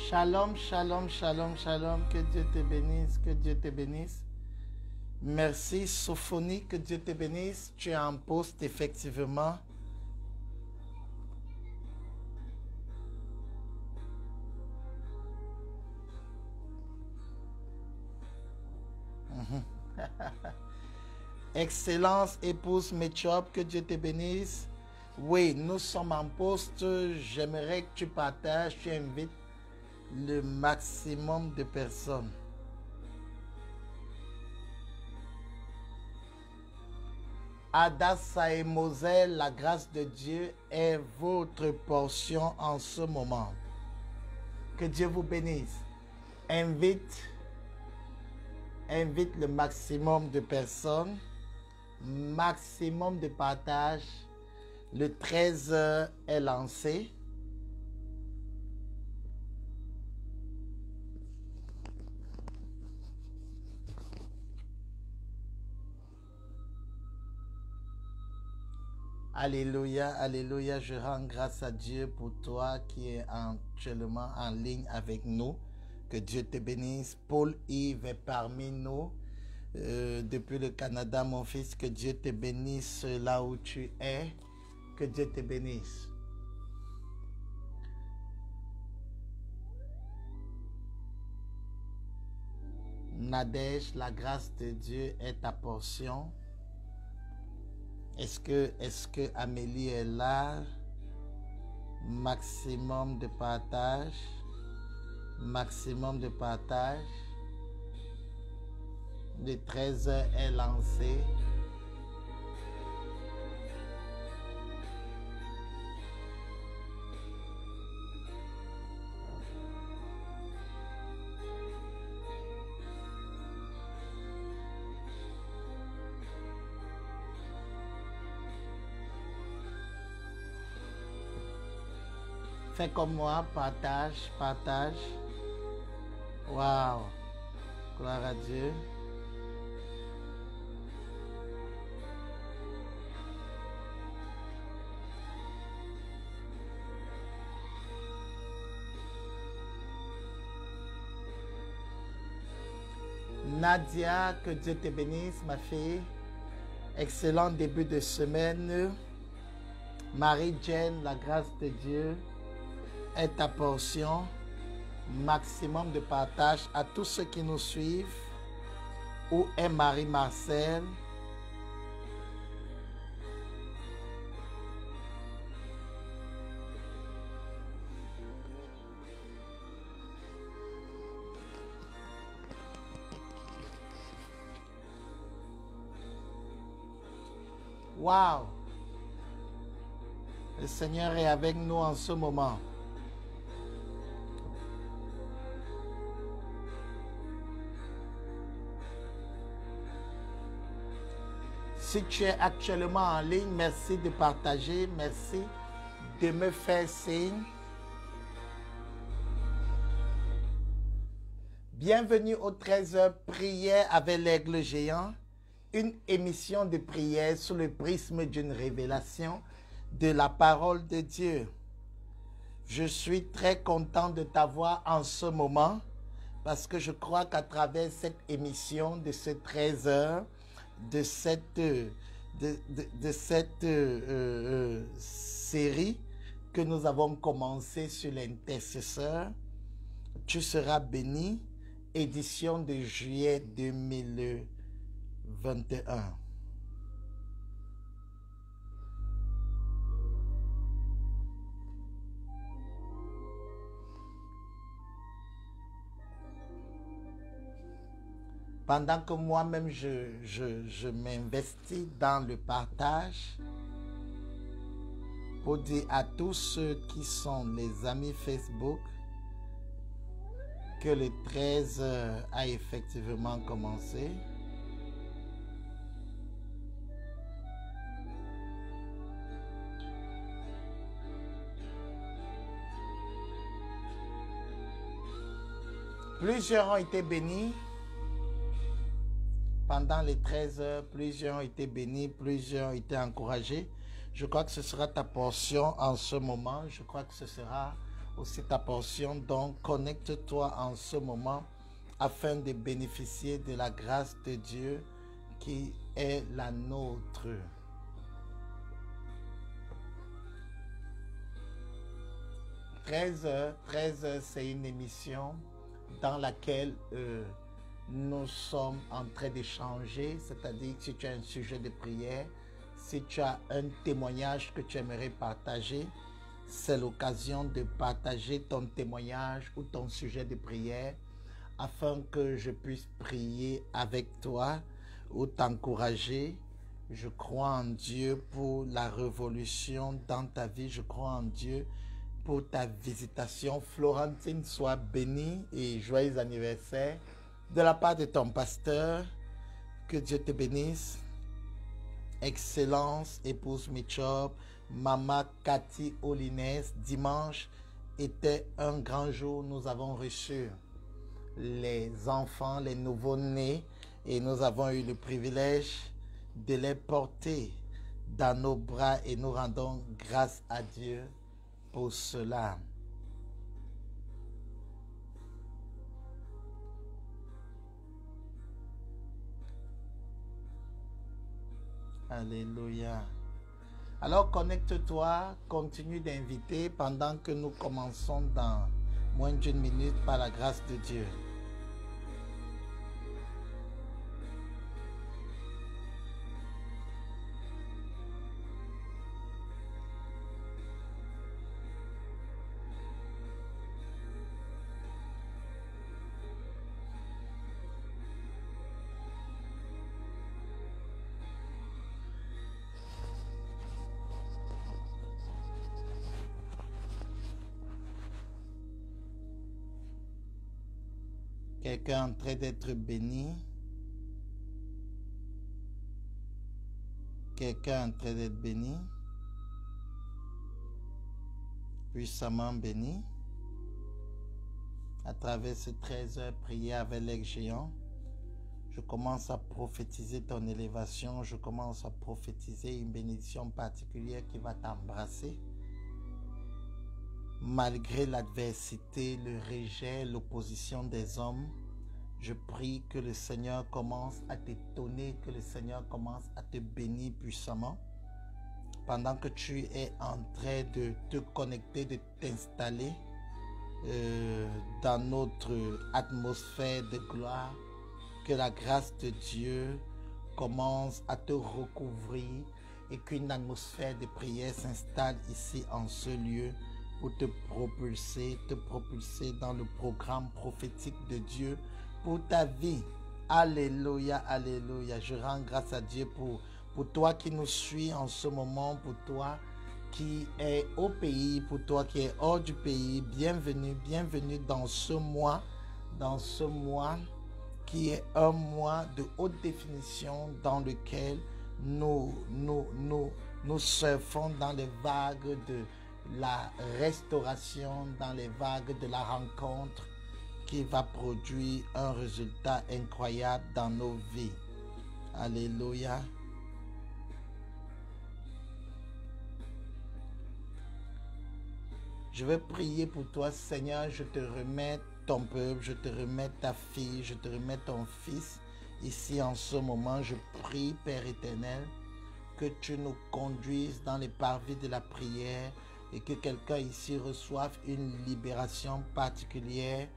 Shalom, shalom, shalom, shalom. Que Dieu te bénisse, que Dieu te bénisse. Merci, Sophonie, que Dieu te bénisse. Tu es en poste, effectivement. Excellence, épouse Méchop, que Dieu te bénisse. Oui, nous sommes en poste. J'aimerais que tu partages, tu invites le maximum de personnes. Adassa et Moselle, la grâce de Dieu est votre portion en ce moment. Que Dieu vous bénisse. Invite le maximum de personnes, maximum de partage. Le 13 est lancé. Alléluia, alléluia, je rends grâce à Dieu pour toi qui est actuellement en ligne avec nous. Que Dieu te bénisse. Paul-Yves est parmi nous depuis le Canada, mon fils. Que Dieu te bénisse là où tu es. Que Dieu te bénisse. Nadège, la grâce de Dieu est ta portion. Est-ce que Amélie est là? Maximum de partage. Maximum de partage. Le 13 est lancé. Fais comme moi, partage, partage. Waouh! Gloire à Dieu. Nadia, que Dieu te bénisse, ma fille. Excellent début de semaine. Marie-Jane, la grâce de Dieu est ta portion. Maximum de partage à tous ceux qui nous suivent. Où est Marie-Marcel? Wow! Le Seigneur est avec nous en ce moment. Si tu es actuellement en ligne, merci de partager, merci de me faire signe. Bienvenue au 13h Prière avec l'Aigle Géant, une émission de prière sous le prisme d'une révélation de la parole de Dieu. Je suis très content de t'avoir en ce moment parce que je crois qu'à travers cette émission de ce 13h, de cette série que nous avons commencé sur l'intercesseur, tu seras béni, édition de juillet 2021. Pendant que moi-même, je m'investis dans le partage pour dire à tous ceux qui sont les amis Facebook que le 13 a effectivement commencé. Plusieurs ont été bénis. Pendant les 13 heures, plusieurs ont été bénis, plusieurs ont été encouragés. Je crois que ce sera ta portion en ce moment. Je crois que ce sera aussi ta portion. Donc, connecte-toi en ce moment afin de bénéficier de la grâce de Dieu qui est la nôtre. « 13h, c'est une émission dans laquelle nous sommes en train d'échanger, c'est-à-dire que si tu as un sujet de prière, si tu as un témoignage que tu aimerais partager, c'est l'occasion de partager ton témoignage ou ton sujet de prière afin que je puisse prier avec toi ou t'encourager. Je crois en Dieu pour la révolution dans ta vie. Je crois en Dieu pour ta visitation. Florentine, sois bénie et joyeux anniversaire de la part de ton pasteur. Que Dieu te bénisse. Excellence, épouse Mitchop, Maman Cathy Olines. Dimanche était un grand jour. Nous avons reçu les enfants, les nouveaux-nés, et nous avons eu le privilège de les porter dans nos bras et nous rendons grâce à Dieu pour cela. Alléluia. Alors connecte-toi, continue d'inviter pendant que nous commençons dans moins d'une minute par la grâce de Dieu. Quelqu'un en train d'être béni. Quelqu'un en train d'être béni. Puissamment béni. À travers ces 13 heures priées avec l'ex-géant, je commence à prophétiser ton élévation. Je commence à prophétiser une bénédiction particulière qui va t'embrasser. Malgré l'adversité, le rejet, l'opposition des hommes, je prie que le Seigneur commence à t'étonner, que le Seigneur commence à te bénir puissamment. Pendant que tu es en train de te connecter, de t'installer dans notre atmosphère de gloire, que la grâce de Dieu commence à te recouvrir et qu'une atmosphère de prière s'installe ici en ce lieu pour te propulser dans le programme prophétique de Dieu pour ta vie. Alléluia, alléluia. Je rends grâce à Dieu pour toi qui nous suis en ce moment, pour toi qui est au pays, pour toi qui est hors du pays. Bienvenue, bienvenue dans ce mois qui est un mois de haute définition dans lequel nous surfons dans les vagues de la restauration, dans les vagues de la rencontre qui va produire un résultat incroyable dans nos vies. Alléluia. Je vais prier pour toi, Seigneur. Je te remets ton peuple, je te remets ta fille, je te remets ton fils. Ici en ce moment, je prie, Père éternel, que tu nous conduises dans les parvis de la prière et que quelqu'un ici reçoive une libération particulière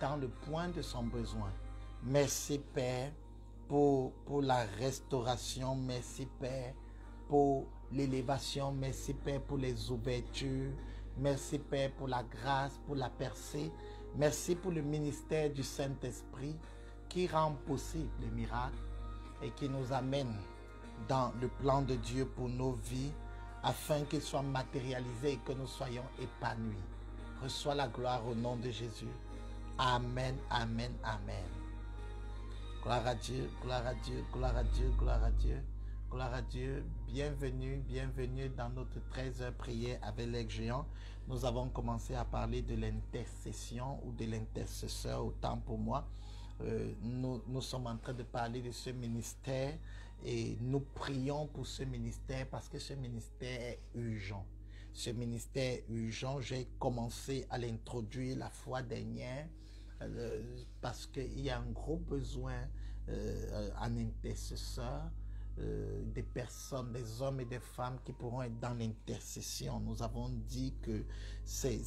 dans le point de son besoin. Merci Père pour la restauration, merci Père pour l'élévation, merci Père pour les ouvertures, merci Père pour la grâce, pour la percée, merci pour le ministère du Saint-Esprit qui rend possible les miracles et qui nous amène dans le plan de Dieu pour nos vies afin qu'il soit matérialisé et que nous soyons épanouis. Reçois la gloire au nom de Jésus. Amen, amen, amen. Gloire à Dieu, gloire à Dieu, gloire à Dieu, gloire à Dieu, gloire à Dieu. Bienvenue, bienvenue dans notre 13 heures prière avec l'ex-géant. Nous avons commencé à parler de l'intercession ou de l'intercesseur, autant pour moi. Nous sommes en train de parler de ce ministère et nous prions pour ce ministère parce que ce ministère est urgent. ce ministère urgent. J'ai commencé à l'introduire la fois dernière parce qu'il y a un gros besoin en intercesseur, des personnes, des hommes et des femmes qui pourront être dans l'intercession. Nous avons dit que c'est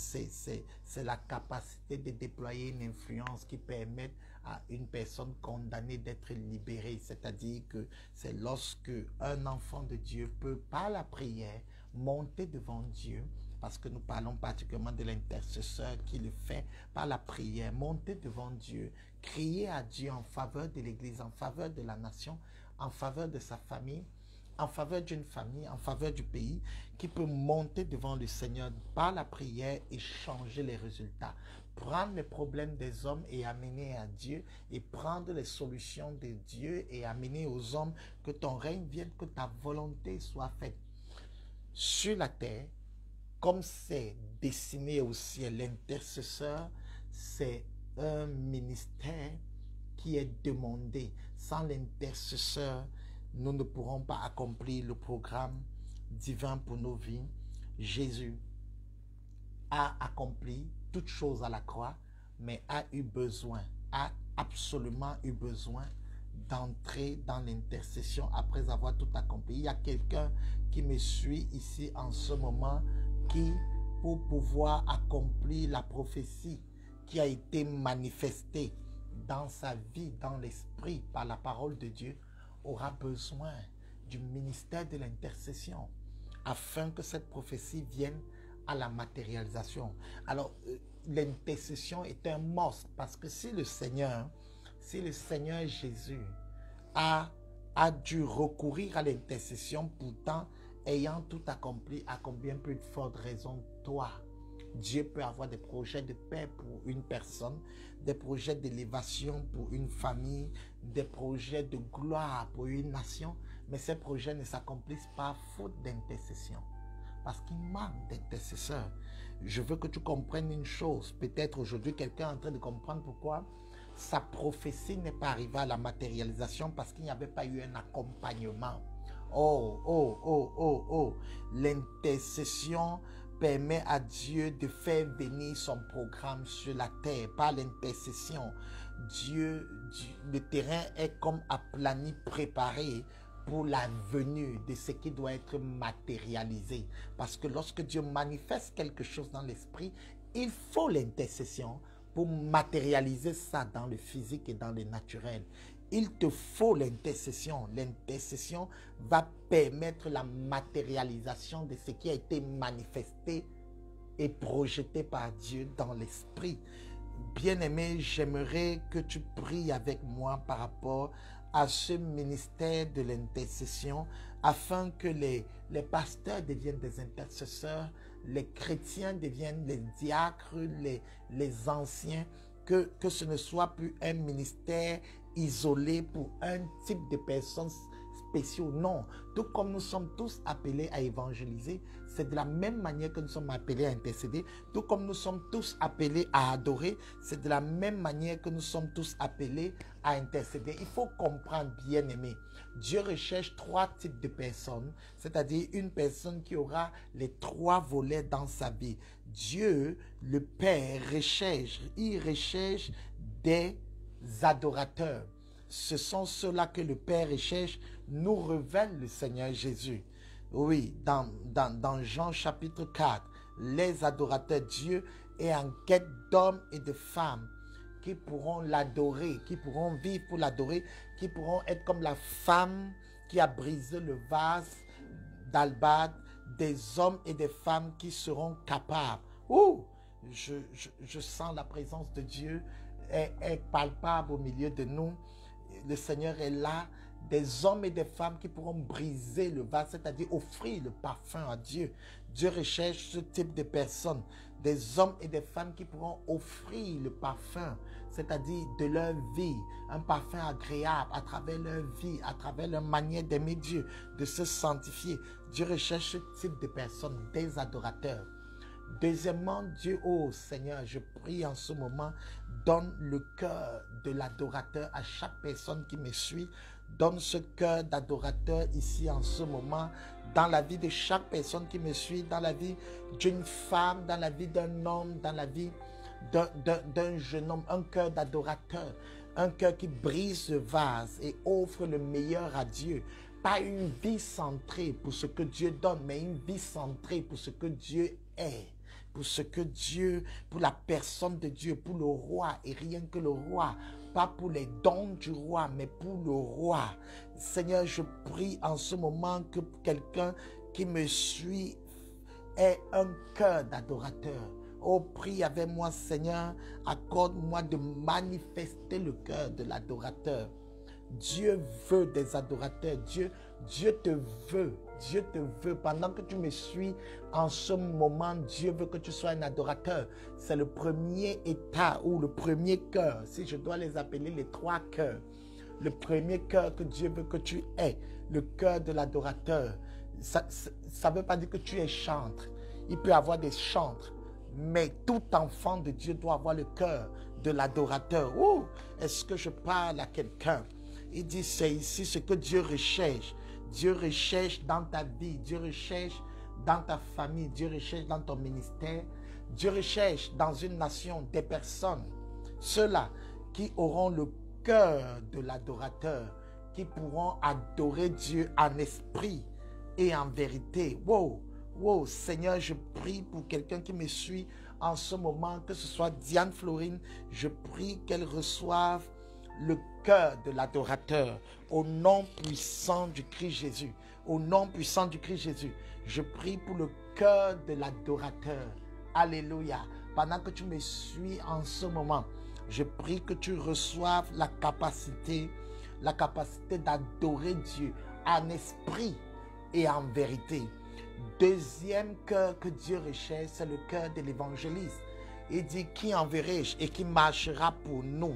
la capacité de déployer une influence qui permet à une personne condamnée d'être libérée. C'est-à-dire que c'est lorsque un enfant de Dieu peut, par la prière, monter devant Dieu, parce que nous parlons particulièrement de l'intercesseur qui le fait par la prière, monter devant Dieu, crier à Dieu en faveur de l'Église, en faveur de la nation, en faveur de sa famille, en faveur d'une famille, en faveur du pays, qui peut monter devant le Seigneur par la prière et changer les résultats. Prendre les problèmes des hommes et amener à Dieu, et prendre les solutions de Dieu et amener aux hommes que ton règne vienne, que ta volonté soit faite sur la terre, comme c'est destiné au ciel. L'intercesseur, c'est un ministère qui est demandé. Sans l'intercesseur, nous ne pourrons pas accomplir le programme divin pour nos vies. Jésus a accompli toutes choses à la croix, mais a absolument eu besoin d'entrer dans l'intercession après avoir tout accompli. Il y a quelqu'un qui me suit ici en ce moment qui, pour pouvoir accomplir la prophétie qui a été manifestée dans sa vie, dans l'esprit, par la parole de Dieu, aura besoin du ministère de l'intercession afin que cette prophétie vienne à la matérialisation. Alors, l'intercession est un must, parce que si le Seigneur Jésus a dû recourir à l'intercession, pourtant ayant tout accompli, à combien plus de forte raison toi? Dieu peut avoir des projets de paix pour une personne, des projets d'élévation pour une famille, des projets de gloire pour une nation, mais ces projets ne s'accomplissent pas faute d'intercession, parce qu'il manque d'intercesseurs. Je veux que tu comprennes une chose. Peut-être aujourd'hui quelqu'un est en train de comprendre pourquoi sa prophétie n'est pas arrivée à la matérialisation, parce qu'il n'y avait pas eu un accompagnement. L'intercession permet à Dieu de faire venir son programme sur la terre. Par l'intercession, le terrain est comme aplani, préparé pour la venue de ce qui doit être matérialisé. Parce que lorsque Dieu manifeste quelque chose dans l'esprit, il faut l'intercession pour matérialiser ça dans le physique et dans le naturel. Il te faut l'intercession. L'intercession va permettre la matérialisation de ce qui a été manifesté et projeté par Dieu dans l'esprit. Bien-aimé, j'aimerais que tu pries avec moi par rapport à ce ministère de l'intercession, afin que les pasteurs deviennent des intercesseurs, les chrétiens deviennent les diacres, les anciens, que ce ne soit plus un ministère isolé pour un type de personnes spéciaux. Non, tout comme nous sommes tous appelés à évangéliser, c'est de la même manière que nous sommes appelés à intercéder. Tout comme nous sommes tous appelés à adorer, c'est de la même manière que nous sommes tous appelés à intercéder. Il faut comprendre, bien aimé, Dieu recherche trois types de personnes, c'est-à-dire une personne qui aura les trois volets dans sa vie. Dieu, le Père, il recherche des adorateurs. Ce sont ceux-là que le Père recherche, nous révèle le Seigneur Jésus. Oui, dans Jean chapitre 4, les adorateurs, Dieu est en quête d'hommes et de femmes qui pourront l'adorer, qui pourront vivre pour l'adorer, qui pourront être comme la femme qui a brisé le vase d'Albâtre, des hommes et des femmes qui seront capables. Je sens la présence de Dieu est palpable au milieu de nous. Le Seigneur est là. Des hommes et des femmes qui pourront briser le vase, c'est-à-dire offrir le parfum à Dieu. Dieu recherche ce type de personnes. Des hommes et des femmes qui pourront offrir le parfum, c'est-à-dire de leur vie, un parfum agréable à travers leur vie, à travers leur manière d'aimer Dieu, de se sanctifier. Dieu recherche ce type de personnes, des adorateurs. Deuxièmement, Dieu, oh Seigneur, je prie en ce moment, donne le cœur de l'adorateur à chaque personne qui me suit. Donne ce cœur d'adorateur ici en ce moment, dans la vie de chaque personne qui me suit, dans la vie d'une femme, dans la vie d'un homme, dans la vie d'un jeune homme, un cœur d'adorateur, un cœur qui brise le vase et offre le meilleur à Dieu. Pas une vie centrée pour ce que Dieu donne, mais une vie centrée pour ce que Dieu est, pour ce que Dieu, pour la personne de Dieu, pour le roi et rien que le roi. Pas pour les dons du roi, mais pour le roi. Seigneur, je prie en ce moment que quelqu'un qui me suit ait un cœur d'adorateur. Oh, prie avec moi, Seigneur, accorde-moi de manifester le cœur de l'adorateur. Dieu veut des adorateurs. Dieu te veut. Dieu te veut. Pendant que tu me suis en ce moment, Dieu veut que tu sois un adorateur. C'est le premier état ou le premier cœur, si je dois les appeler les 3 cœurs. Le premier cœur que Dieu veut que tu aies, le cœur de l'adorateur. Ça ne veut pas dire que tu es chantre. Il peut y avoir des chantres. Mais tout enfant de Dieu doit avoir le cœur de l'adorateur. Oh, est-ce que je parle à quelqu'un? Il dit, c'est ici ce que Dieu recherche. Dieu recherche dans ta vie, Dieu recherche dans ta famille, Dieu recherche dans ton ministère. Dieu recherche dans une nation des personnes, ceux-là qui auront le cœur de l'adorateur, qui pourront adorer Dieu en esprit et en vérité. Wow! Wow, Seigneur, je prie pour quelqu'un qui me suit en ce moment, que ce soit Diane Florine, je prie qu'elle reçoive le cœur de l'adorateur au nom puissant du Christ Jésus. Au nom puissant du Christ Jésus, je prie pour le cœur de l'adorateur. Alléluia. Pendant que tu me suis en ce moment, je prie que tu reçoives la capacité d'adorer Dieu en esprit et en vérité. Deuxième cœur que Dieu recherche, c'est le cœur de l'évangéliste. Il dit, qui enverrai-je et qui marchera pour nous?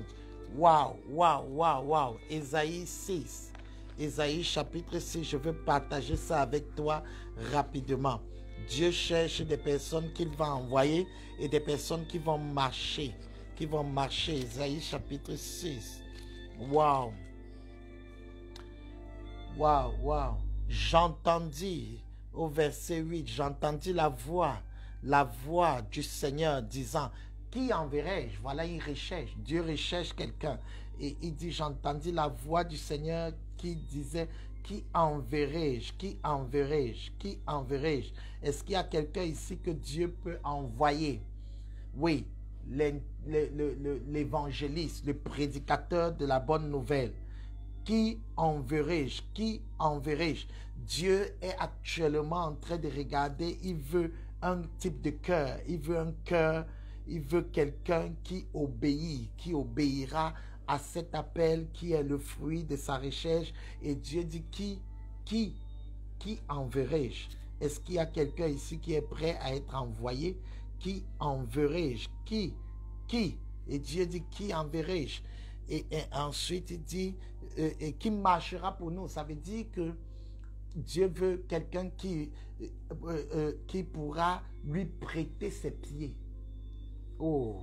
Waouh, waouh, waouh, waouh. Ésaïe 6. Ésaïe chapitre 6, je veux partager ça avec toi rapidement. Dieu cherche des personnes qu'il va envoyer et des personnes qui vont marcher. Ésaïe chapitre 6. Waouh. Waouh, waouh. J'entendis au verset 8, j'entendis la voix du Seigneur disant, qui enverrai-je? Voilà, il recherche. Dieu recherche quelqu'un. Et il dit, j'entendis la voix du Seigneur qui disait, qui enverrai-je? Qui enverrai-je? Qui enverrai-je? Est-ce qu'il y a quelqu'un ici que Dieu peut envoyer? Oui, l'évangéliste, le prédicateur de la bonne nouvelle. Qui enverrai-je? Qui enverrai-je? Dieu est actuellement en train de regarder, il veut un type de cœur, il veut un cœur, il veut quelqu'un qui obéit, qui obéira à cet appel qui est le fruit de sa recherche. Et Dieu dit, qui enverrai-je? Est-ce qu'il y a quelqu'un ici qui est prêt à être envoyé? Qui enverrai-je? Qui? Et Dieu dit, qui enverrai-je? Et ensuite, il dit, qui marchera pour nous. Ça veut dire que Dieu veut quelqu'un qui pourra lui prêter ses pieds. Oh,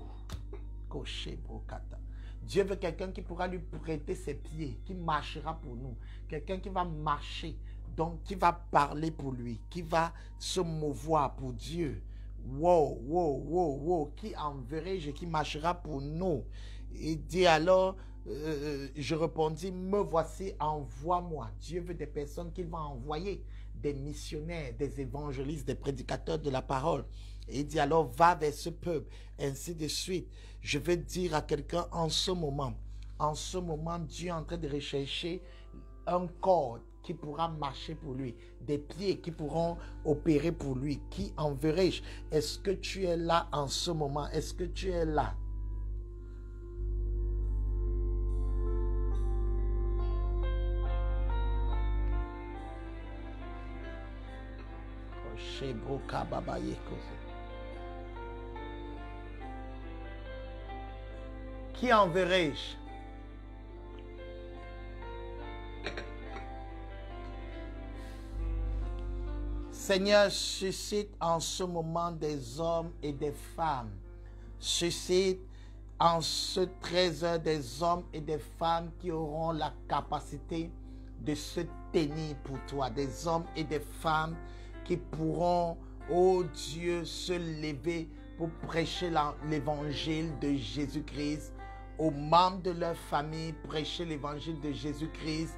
coché brocata. Dieu veut quelqu'un qui pourra lui prêter ses pieds, qui marchera pour nous. Quelqu'un qui va marcher, donc qui va parler pour lui, qui va se mouvoir pour Dieu. Wow, wow, wow, wow. Qui enverrai-je, qui marchera pour nous? Il dit alors, je répondis, me voici, envoie-moi. Dieu veut des personnes qu'il va envoyer, des missionnaires, des évangélistes, des prédicateurs de la parole. Et il dit alors, va vers ce peuple, ainsi de suite. Je vais dire à quelqu'un en ce moment, Dieu est en train de rechercher un corps qui pourra marcher pour lui, des pieds qui pourront opérer pour lui. Qui enverrai-je? Est-ce que tu es là en ce moment? Est-ce que tu es là? Qui enverrai-je? Seigneur, suscite en ce moment des hommes et des femmes. Suscite en ce 13h des hommes et des femmes qui auront la capacité de se tenir pour toi. Des hommes et des femmes qui pourront, oh Dieu, se lever pour prêcher l'évangile de Jésus-Christ aux membres de leur famille, prêcher l'évangile de Jésus-Christ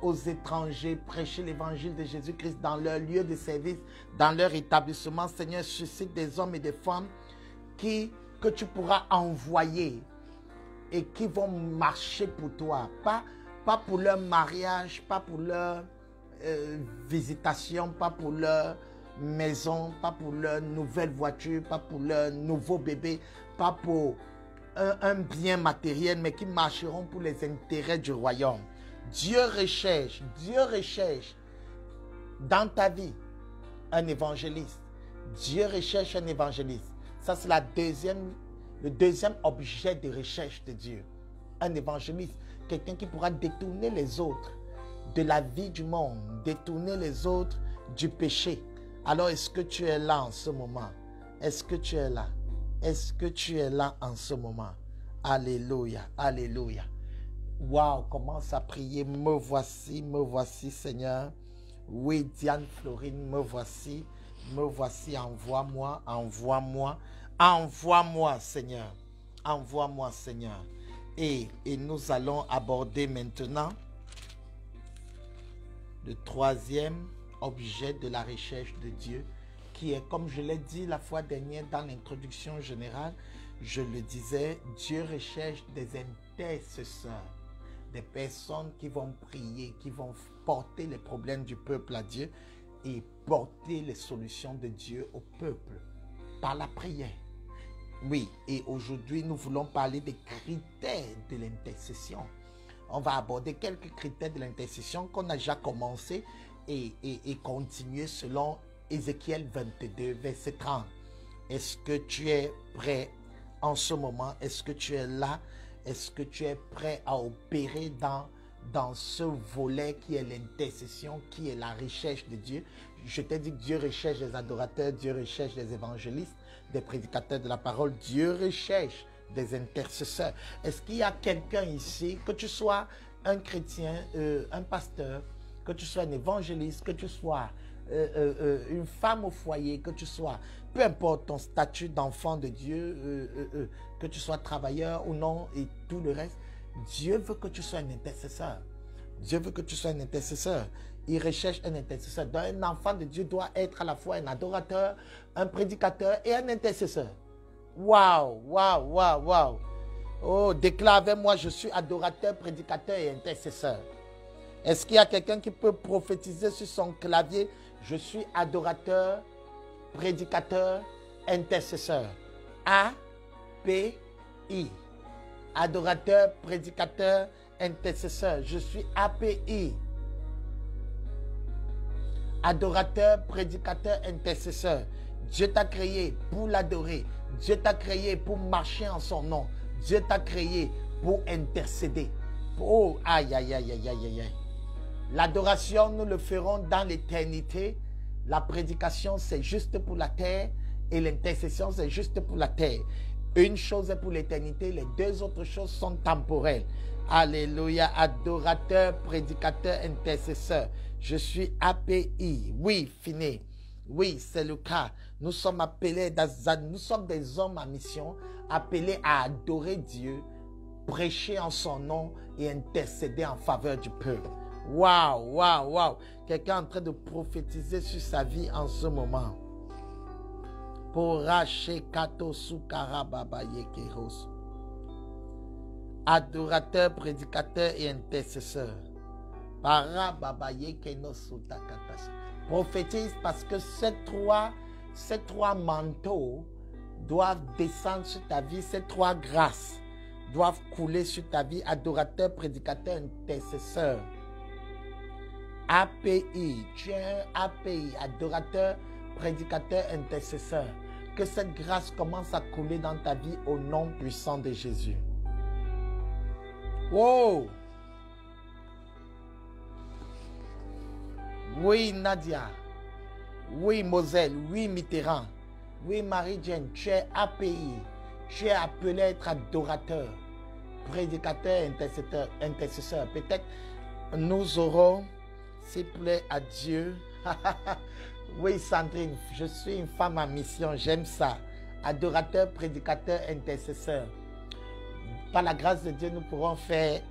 aux étrangers, prêcher l'évangile de Jésus-Christ dans leur lieu de service, dans leur établissement. Seigneur, suscite des hommes et des femmes que tu pourras envoyer et qui vont marcher pour toi. Pas pour leur mariage, pas pour leur visitation, pas pour leur maison, pas pour leur nouvelle voiture, pas pour leur nouveau bébé, pas pour un bien matériel, mais qui marcheront pour les intérêts du royaume. Dieu recherche dans ta vie un évangéliste. Dieu recherche un évangéliste. Ça, c'est le deuxième objet de recherche de Dieu. Un évangéliste, quelqu'un qui pourra détourner les autres de la vie du monde, détourner les autres du péché. Alors, est-ce que tu es là en ce moment? Est-ce que tu es là? Est-ce que tu es là en ce moment? Alléluia, alléluia. Waouh, commence à prier. Me voici, Seigneur. Oui, Diane Florine, me voici, envoie-moi, Seigneur. Envoie-moi, Seigneur. Et nous allons aborder maintenant le troisième objet de la recherche de Dieu, qui est, comme je l'ai dit la fois dernière dans l'introduction générale, je le disais, Dieu recherche des intercesseurs, des personnes qui vont prier, qui vont porter les problèmes du peuple à Dieu et porter les solutions de Dieu au peuple par la prière. Oui, et aujourd'hui, nous voulons parler des critères de l'intercession. On va aborder quelques critères de l'intercession qu'on a déjà commencé et continuer selon Ézéchiel 22, verset 30. Est-ce que tu es prêt en ce moment? Est-ce que tu es là? Est-ce que tu es prêt à opérer dans ce volet qui est l'intercession, qui est la recherche de Dieu? Je t'ai dit que Dieu recherche des adorateurs, Dieu recherche des évangélistes, des prédicateurs de la parole. Dieu recherche des intercesseurs. Est-ce qu'il y a quelqu'un ici, que tu sois un chrétien, un pasteur, que tu sois un évangéliste, que tu sois une femme au foyer, que tu sois, peu importe ton statut d'enfant de Dieu, que tu sois travailleur ou non et tout le reste, Dieu veut que tu sois un intercesseur. Dieu veut que tu sois un intercesseur. Il recherche un intercesseur. Donc, un enfant de Dieu doit être à la fois un adorateur, un prédicateur et un intercesseur. Waouh, waouh, waouh, waouh. Oh, déclare avec moi, je suis adorateur, prédicateur et intercesseur. Est-ce qu'il y a quelqu'un qui peut prophétiser sur son clavier? Je suis adorateur, prédicateur, intercesseur. A-P-I. Adorateur, prédicateur, intercesseur. Je suis API. Adorateur, prédicateur, intercesseur. Dieu t'a créé pour l'adorer. Dieu t'a créé pour marcher en son nom. Dieu t'a créé pour intercéder. Oh, aïe, aïe, aïe, aïe, aïe, aïe. L'adoration, nous le ferons dans l'éternité. La prédication, c'est juste pour la terre. Et l'intercession, c'est juste pour la terre. Une chose est pour l'éternité, les deux autres choses sont temporelles. Alléluia, adorateur, prédicateur, intercesseur. Je suis API. Oui, fini. Oui, c'est le cas. Nous sommes appelés, nous sommes des hommes à mission, appelés à adorer Dieu, prêcher en son nom et intercéder en faveur du peuple. Waouh, waouh, waouh. Quelqu'un est en train de prophétiser sur sa vie en ce moment. Adorateur, prédicateur et intercesseur. Prophétise parce que ces trois manteaux doivent descendre sur ta vie, ces trois grâces doivent couler sur ta vie. Adorateur, prédicateur, intercesseur. API, tu es un API, adorateur, prédicateur, intercesseur. Que cette grâce commence à couler dans ta vie au nom puissant de Jésus. Wow! Oui, Nadia. Oui, Moselle. Oui, Mitterrand. Oui, Marie-Jane, tu es API. Tu es appelé à être adorateur, prédicateur, intercesseur. Peut-être nous aurons, s'il plaît à Dieu. Oui, Sandrine, je suis une femme en mission, j'aime ça. Adorateur, prédicateur, intercesseur. Par la grâce de Dieu, nous pourrons faire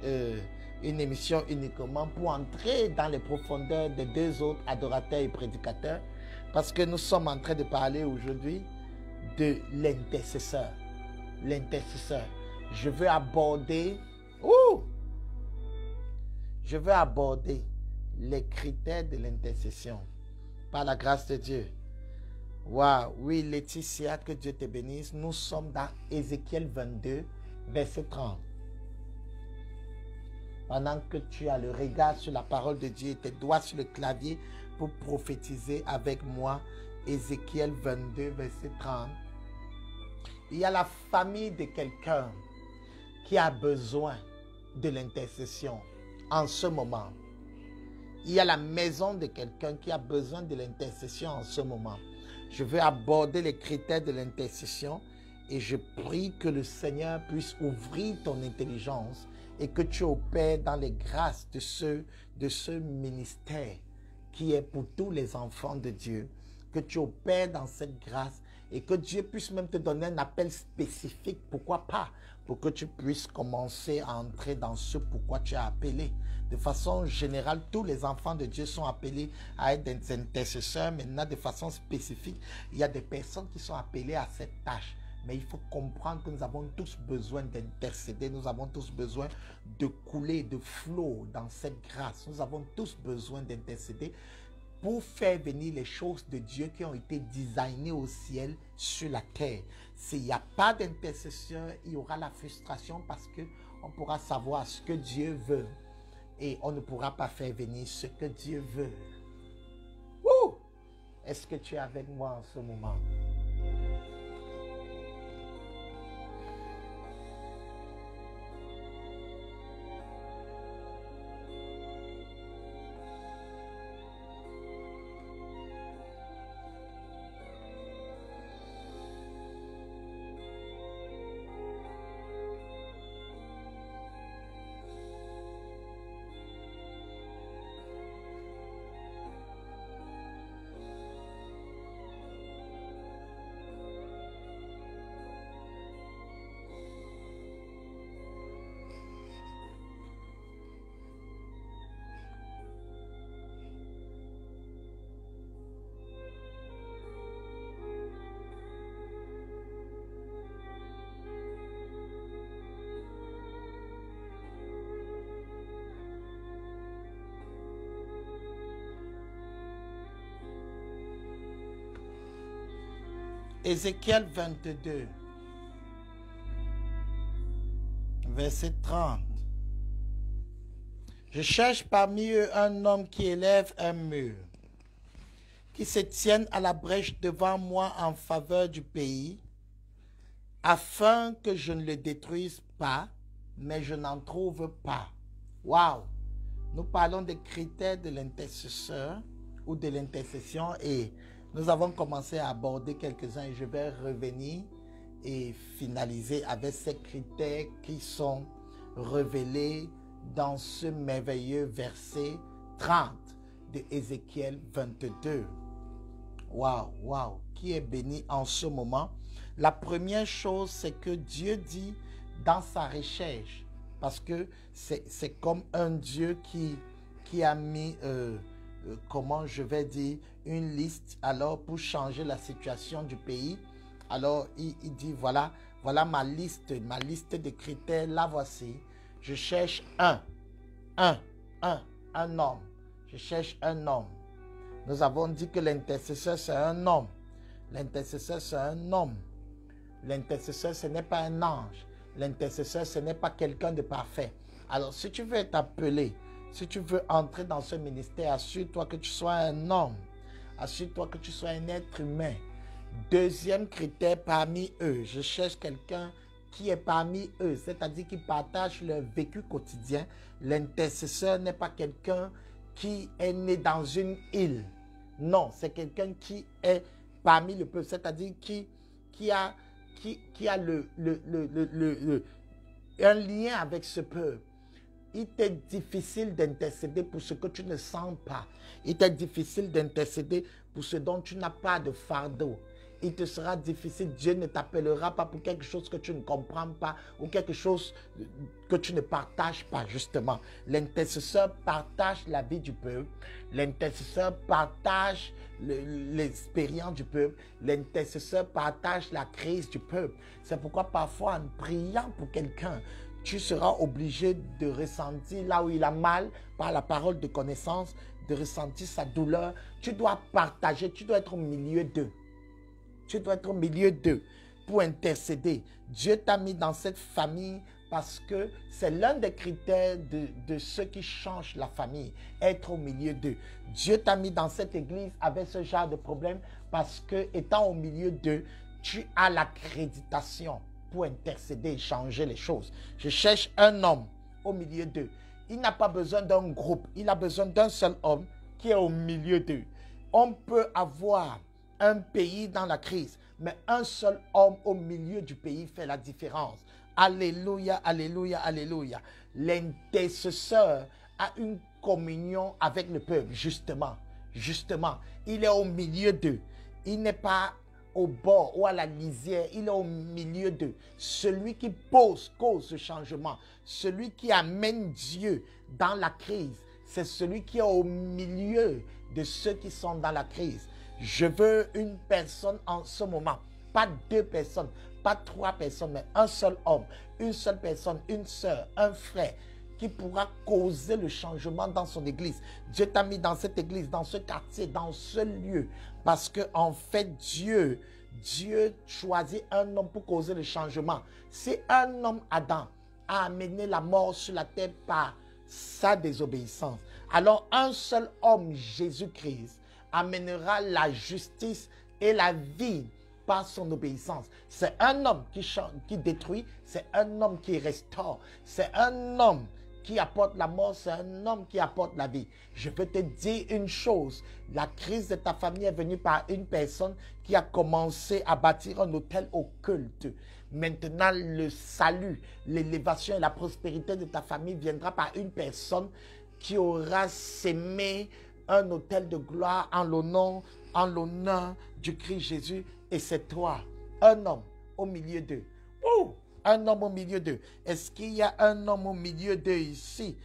une émission uniquement pour entrer dans les profondeurs des deux autres adorateurs et prédicateurs, parce que nous sommes en train de parler aujourd'hui de l'intercesseur. L'intercesseur. Je veux aborder les critères de l'intercession par la grâce de Dieu. Waouh, oui, Laetitia, que Dieu te bénisse. Nous sommes dans Ézéchiel 22, verset 30. Pendant que tu as le regard sur la parole de Dieu et tes doigts sur le clavier pour prophétiser avec moi, Ézéchiel 22, verset 30. Il y a la famille de quelqu'un qui a besoin de l'intercession en ce moment. Il y a la maison de quelqu'un qui a besoin de l'intercession en ce moment. Je veux aborder les critères de l'intercession et je prie que le Seigneur puisse ouvrir ton intelligence et que tu opères dans les grâces de ce ministère qui est pour tous les enfants de Dieu. Que tu opères dans cette grâce et que Dieu puisse même te donner un appel spécifique, pourquoi pas, pour que tu puisses commencer à entrer dans ce pourquoi tu es appelé. De façon générale, tous les enfants de Dieu sont appelés à être des intercesseurs. Maintenant, de façon spécifique, il y a des personnes qui sont appelées à cette tâche. Mais il faut comprendre que nous avons tous besoin d'intercéder. Nous avons tous besoin de couler, de flot dans cette grâce. Nous avons tous besoin d'intercéder pour faire venir les choses de Dieu qui ont été designées au ciel sur la terre. S'il n'y a pas d'intercesseur, il y aura la frustration parce qu'on pourra savoir ce que Dieu veut et on ne pourra pas faire venir ce que Dieu veut. Est-ce que tu es avec moi en ce moment? Ézéchiel 22, verset 30. Je cherche parmi eux un homme qui élève un mur, qui se tienne à la brèche devant moi en faveur du pays, afin que je ne le détruise pas, mais je n'en trouve pas. Waouh! Nous parlons des critères de l'intercesseur ou de l'intercession et nous avons commencé à aborder quelques-uns et je vais revenir et finaliser avec ces critères qui sont révélés dans ce merveilleux verset 30 de Ézéchiel 22. Waouh, waouh, qui est béni en ce moment. La première chose, c'est que Dieu dit dans sa recherche, parce que c'est comme un Dieu qui a mis, comment je vais dire, une liste alors pour changer la situation du pays. Alors il dit voilà ma liste de critères, la voici. Je cherche un homme. Je cherche un homme. Nous avons dit que l'intercesseur c'est un homme. L'intercesseur c'est un homme. L'intercesseur ce n'est pas un ange. L'intercesseur ce n'est pas quelqu'un de parfait. Alors si tu veux être appelé, si tu veux entrer dans ce ministère, assure-toi que tu sois un homme. Assure-toi que tu sois un être humain. Deuxième critère parmi eux, je cherche quelqu'un qui est parmi eux, c'est-à-dire qui partage leur vécu quotidien. L'intercesseur n'est pas quelqu'un qui est né dans une île. Non, c'est quelqu'un qui est parmi le peuple, c'est-à-dire qui qui a un lien avec ce peuple, il t'est difficile d'intercéder pour ce que tu ne sens pas. Il t'est difficile d'intercéder pour ce dont tu n'as pas de fardeau. Il te sera difficile, Dieu ne t'appellera pas pour quelque chose que tu ne comprends pas ou quelque chose que tu ne partages pas, justement. L'intercesseur partage la vie du peuple. L'intercesseur partage l'expérience du peuple. L'intercesseur partage la crise du peuple. C'est pourquoi parfois, en priant pour quelqu'un, tu seras obligé de ressentir là où il a mal par la parole de connaissance, de ressentir sa douleur. Tu dois partager, tu dois être au milieu d'eux. Tu dois être au milieu d'eux pour intercéder. Dieu t'a mis dans cette famille parce que c'est l'un des critères de ceux qui changent la famille, être au milieu d'eux. Dieu t'a mis dans cette église avec ce genre de problème parce que, étant au milieu d'eux, tu as l'accréditation pour intercéder et changer les choses. Je cherche un homme au milieu d'eux. Il n'a pas besoin d'un groupe, il a besoin d'un seul homme qui est au milieu d'eux. On peut avoir un pays dans la crise, mais un seul homme au milieu du pays fait la différence. Alléluia, alléluia, alléluia. L'intercesseur a une communion avec le peuple, justement. Justement, il est au milieu d'eux. Il n'est pas au bord ou à la lisière, il est au milieu d'eux. Celui qui cause le changement, celui qui amène Dieu dans la crise, c'est celui qui est au milieu de ceux qui sont dans la crise. Je veux une personne en ce moment, pas deux personnes, pas trois personnes, mais un seul homme, une seule personne, une sœur, un frère qui pourra causer le changement dans son église. Dieu t'a mis dans cette église, dans ce quartier, dans ce lieu, parce que en fait, Dieu choisit un homme pour causer le changement. Si un homme, Adam, a amené la mort sur la terre par sa désobéissance, alors un seul homme, Jésus-Christ, amènera la justice et la vie par son obéissance. C'est un homme qui détruit, c'est un homme qui restaure, c'est un homme qui apporte la mort, c'est un homme qui apporte la vie. Je peux te dire une chose, la crise de ta famille est venue par une personne qui a commencé à bâtir un hôtel occulte. Maintenant, le salut, l'élévation et la prospérité de ta famille viendra par une personne qui aura sémé un hôtel de gloire en l'honneur du Christ Jésus, et c'est toi, un homme au milieu d'eux. Un homme au milieu d'eux. Est-ce qu'il y a un homme au milieu d'eux ici?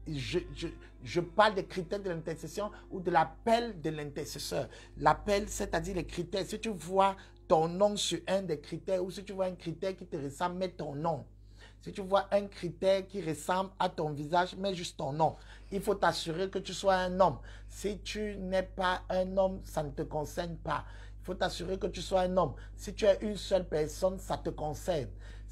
Je parle des critères de l'intercession ou de l'appel de l'intercesseur. L'appel, c'est-à-dire les critères. Si tu vois ton nom sur un des critères ou si tu vois un critère qui te ressemble, mets ton nom. Si tu vois un critère qui ressemble à ton visage, mets juste ton nom. Il faut t'assurer que tu sois un homme. Si tu n'es pas un homme, ça ne te concerne pas. Il faut t'assurer que tu sois un homme. Si tu es une seule personne, ça te concerne.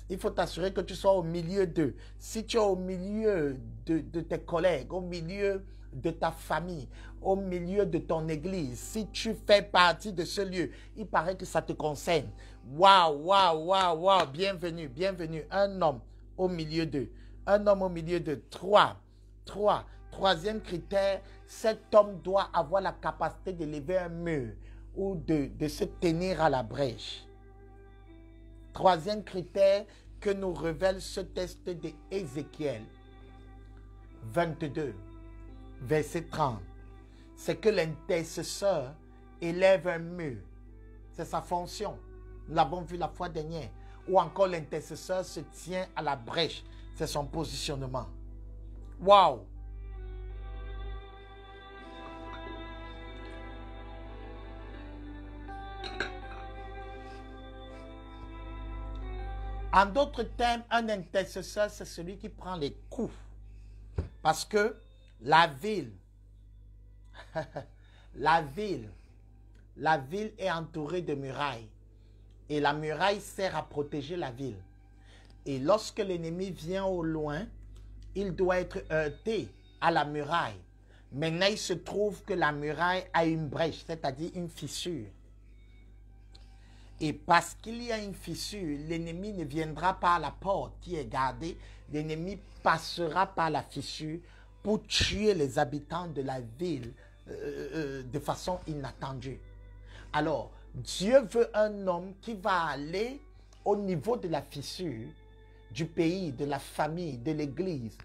Il faut t'assurer que tu sois au milieu d'eux. Si tu es au milieu de tes collègues, au milieu de ta famille, au milieu de ton église, si tu fais partie de ce lieu, il paraît que ça te concerne. Waouh, waouh, waouh, waouh, bienvenue, bienvenue. Un homme au milieu d'eux. Un homme au milieu d'eux. Troisième critère, cet homme doit avoir la capacité d'élever un mur ou de se tenir à la brèche. Troisième critère que nous révèle ce texte d'Ézéchiel 22, verset 30. C'est que l'intercesseur élève un mur. C'est sa fonction. Nous l'avons vu la fois dernière. Ou encore l'intercesseur se tient à la brèche. C'est son positionnement. Waouh! En d'autres termes, un intercesseur, c'est celui qui prend les coups. Parce que la ville est entourée de murailles. Et la muraille sert à protéger la ville. Et lorsque l'ennemi vient au loin, il doit être heurté à la muraille. Maintenant, il se trouve que la muraille a une brèche, c'est-à-dire une fissure. Et parce qu'il y a une fissure, l'ennemi ne viendra pas à la porte qui est gardée. L'ennemi passera par la fissure pour tuer les habitants de la ville de façon inattendue. Alors, Dieu veut un homme qui va aller au niveau de la fissure du pays, de la famille, de l'église,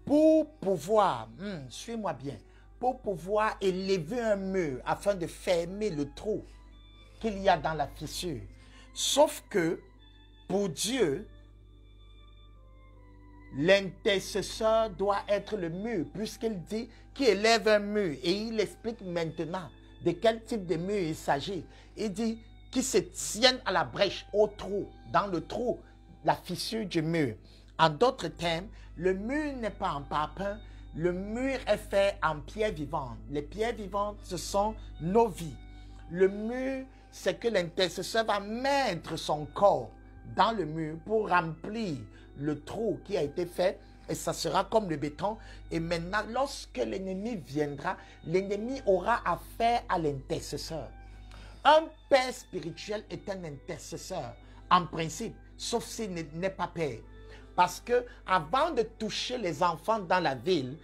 pour pouvoir, suis-moi bien, pour pouvoir élever un mur afin de fermer le trou qu'il y a dans la fissure. Sauf que, pour Dieu, l'intercesseur doit être le mur, puisqu'il dit qu'il élève un mur. Et il explique maintenant de quel type de mur il s'agit. Il dit qu'il se tienne à la brèche, au trou, dans le trou, la fissure du mur. En d'autres termes, le mur n'est pas en parpaing, le mur est fait en pierres vivantes. Les pierres vivantes, ce sont nos vies. Le mur, c'est que l'intercesseur va mettre son corps dans le mur pour remplir le trou qui a été fait, et ça sera comme le béton. Et maintenant, lorsque l'ennemi viendra, l'ennemi aura affaire à l'intercesseur. Un père spirituel est un intercesseur, en principe, sauf s'il n'est pas père. Parce que avant de toucher les enfants dans la ville,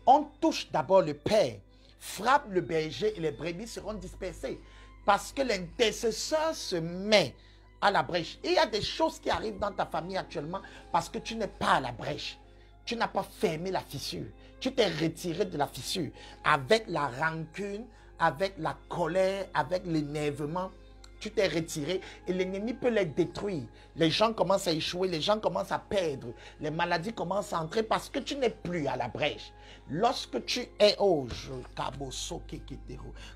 on touche d'abord le père, frappe le berger et les brebis seront dispersées. Parce que l'intercesseur se met à la brèche. Et il y a des choses qui arrivent dans ta famille actuellement parce que tu n'es pas à la brèche. Tu n'as pas fermé la fissure. Tu t'es retiré de la fissure avec la rancune, avec la colère, avec l'énervement. Tu t'es retiré et l'ennemi peut les détruire. Les gens commencent à échouer, les gens commencent à perdre. Les maladies commencent à entrer parce que tu n'es plus à la brèche. Lorsque tu es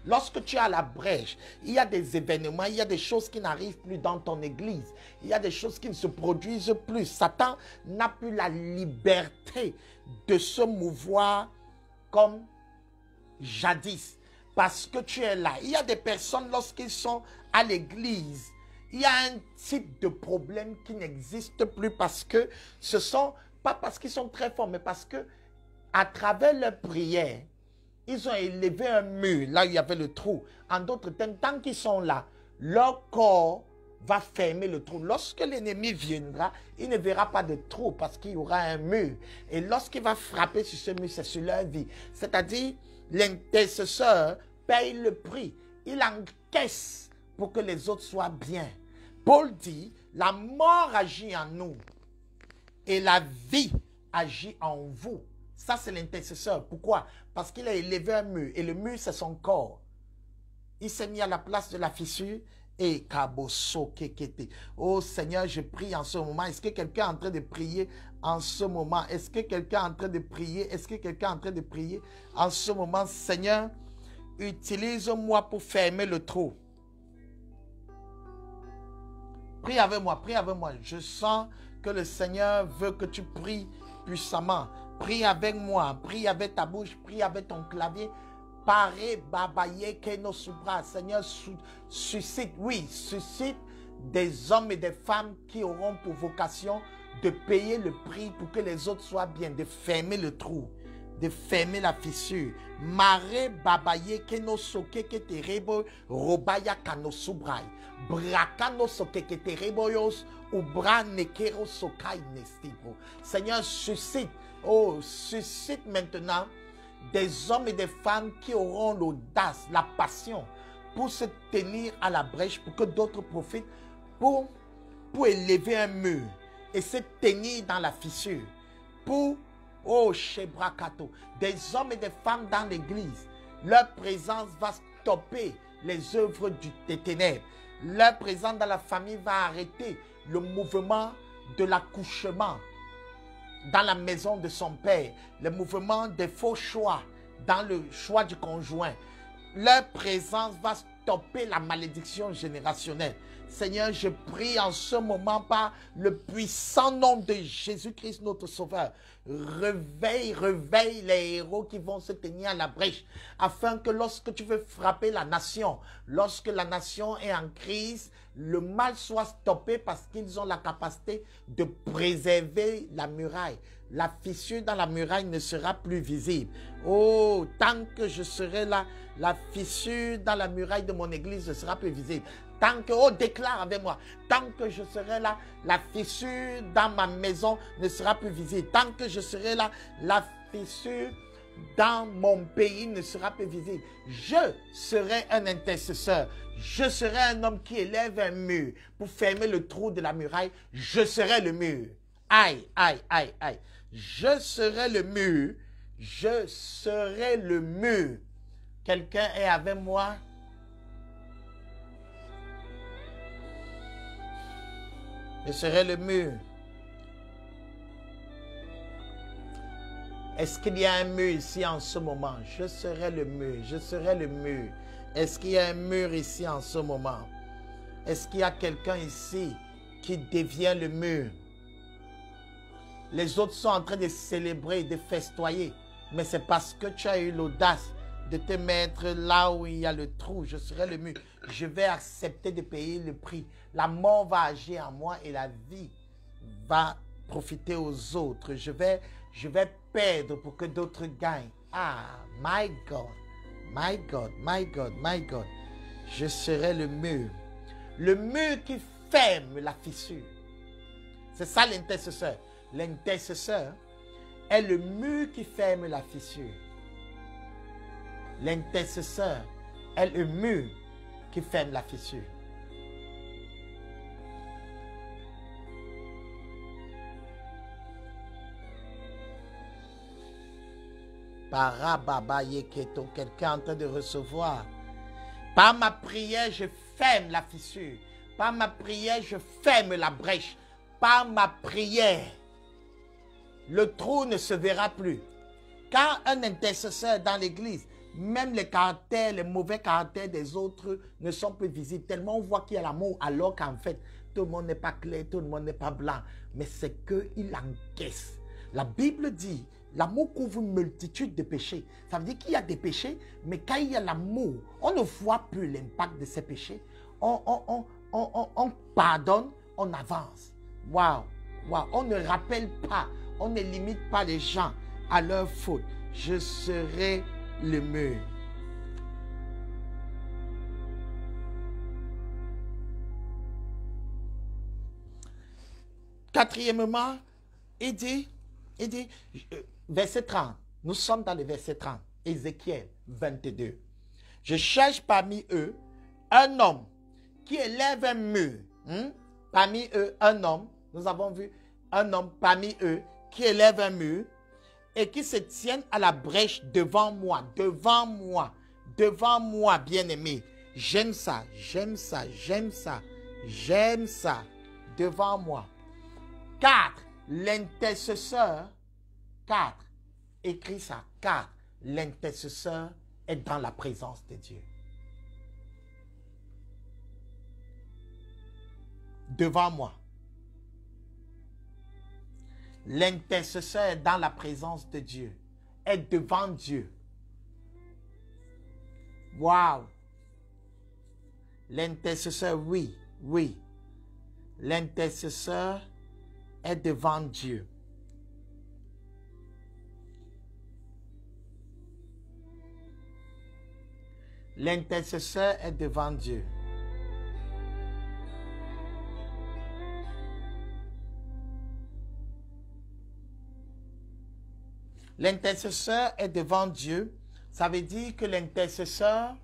lorsque tu es à la brèche, il y a des événements, il y a des choses qui n'arrivent plus dans ton église. Il y a des choses qui ne se produisent plus. Satan n'a plus la liberté de se mouvoir comme jadis. Parce que tu es là. Il y a des personnes, lorsqu'ils sont à l'église, il y a un type de problème qui n'existe plus parce que ce sont, pas parce qu'ils sont très forts, mais parce que à travers leur prière, ils ont élevé un mur, là où il y avait le trou. En d'autres termes, tant qu'ils sont là, leur corps va fermer le trou. Lorsque l'ennemi viendra, il ne verra pas de trou parce qu'il y aura un mur. Et lorsqu'il va frapper sur ce mur, c'est sur leur vie. C'est-à-dire, l'intercesseur paye le prix. Il encaisse pour que les autres soient bien. Paul dit, la mort agit en nous et la vie agit en vous. Ça, c'est l'intercesseur. Pourquoi? Parce qu'il a élevé un mur et le mur, c'est son corps. Il s'est mis à la place de la fissure et Kaboso Kekete. Oh Seigneur, je prie en ce moment. Est-ce que quelqu'un est en train de prier en ce moment? Est-ce que quelqu'un est en train de prier? Est-ce que quelqu'un est en train de prier en ce moment? Seigneur, utilise-moi pour fermer le trou. Prie avec moi, prie avec moi. Je sens que le Seigneur veut que tu pries puissamment. Prie avec moi, prie avec ta bouche, prie avec ton clavier. Paré babaye keno subra. Seigneur, suscite, oui, suscite des hommes et des femmes qui auront pour vocation de payer le prix pour que les autres soient bien, de fermer le trou, de fermer la fissure. Mare babaye keno soke te rebo robaya kano subrai. Brakano soke te reboyos ubra nekero sokai nestibro. Seigneur, suscite, oh, suscite maintenant des hommes et des femmes qui auront l'audace, la passion pour se tenir à la brèche, pour que d'autres profitent, pour élever un mur et se tenir dans la fissure. Pour, oh, Shebrakato, des hommes et des femmes dans l'église, leur présence va stopper les œuvres des ténèbres. Leur présence dans la famille va arrêter le mouvement de l'accouchement dans la maison de son père, le mouvement des faux choix dans le choix du conjoint. Leur présence va stopper la malédiction générationnelle. Seigneur, je prie en ce moment par le puissant nom de Jésus-Christ, notre Sauveur. Réveille les héros qui vont se tenir à la brèche, afin que lorsque tu veux frapper la nation, lorsque la nation est en crise, le mal soit stoppé parce qu'ils ont la capacité de préserver la muraille. La fissure dans la muraille ne sera plus visible. Oh, tant que je serai là, la fissure dans la muraille de mon église ne sera plus visible. Tant que, oh, déclare avec moi, tant que je serai là, la fissure dans ma maison ne sera plus visible. Tant que je serai là, la fissure dans mon pays ne sera pas visible. Je serai un intercesseur. Je serai un homme qui élève un mur pour fermer le trou de la muraille. Je serai le mur. Aïe, aïe, aïe, aïe. Je serai le mur. Je serai le mur. Quelqu'un est avec moi? Je serai le mur. Est-ce qu'il y a un mur ici en ce moment? Je serai le mur. Je serai le mur. Est-ce qu'il y a un mur ici en ce moment? Est-ce qu'il y a quelqu'un ici qui devient le mur? Les autres sont en train de célébrer, de festoyer. Mais c'est parce que tu as eu l'audace de te mettre là où il y a le trou. Je serai le mur. Je vais accepter de payer le prix. La mort va agir en moi et la vie va profiter aux autres. Je vais perdre pour que d'autres gagnent. Ah, my God, my God, my God, my God. Je serai le mur. Le mur qui ferme la fissure. C'est ça l'intercesseur. L'intercesseur est le mur qui ferme la fissure. L'intercesseur est le mur qui ferme la fissure. Parababa yeketo, quelqu'un en train de recevoir. Par ma prière, je ferme la fissure. Par ma prière, je ferme la brèche. Par ma prière, le trou ne se verra plus. Car un intercesseur dans l'église, même les caractères, les mauvais caractères des autres ne sont plus visibles. Tellement on voit qu'il y a l'amour, alors qu'en fait, tout le monde n'est pas clair, tout le monde n'est pas blanc. Mais c'est qu'il encaisse. La Bible dit, l'amour couvre une multitude de péchés. Ça veut dire qu'il y a des péchés, mais quand il y a l'amour, on ne voit plus l'impact de ces péchés. On pardonne, on avance. Waouh, waouh, on ne rappelle pas, on ne limite pas les gens à leur faute. Je serai le mur. Quatrièmement, il dit, verset 30, nous sommes dans le verset 30, Ézéchiel 22. Je cherche parmi eux un homme qui élève un mur. Parmi eux, un homme, nous avons vu un homme parmi eux qui élève un mur et qui se tienne à la brèche devant moi, bien-aimé. J'aime ça, j'aime ça, j'aime ça, j'aime ça, devant moi. 4. L'intercesseur, 4. Écris ça, 4. L'intercesseur est dans la présence de Dieu. Devant moi. L'intercesseur est dans la présence de Dieu. Est devant Dieu. Waouh. L'intercesseur, oui, oui. L'intercesseur est devant Dieu. L'intercesseur est devant Dieu. L'intercesseur est devant Dieu. Ça veut dire que l'intercesseur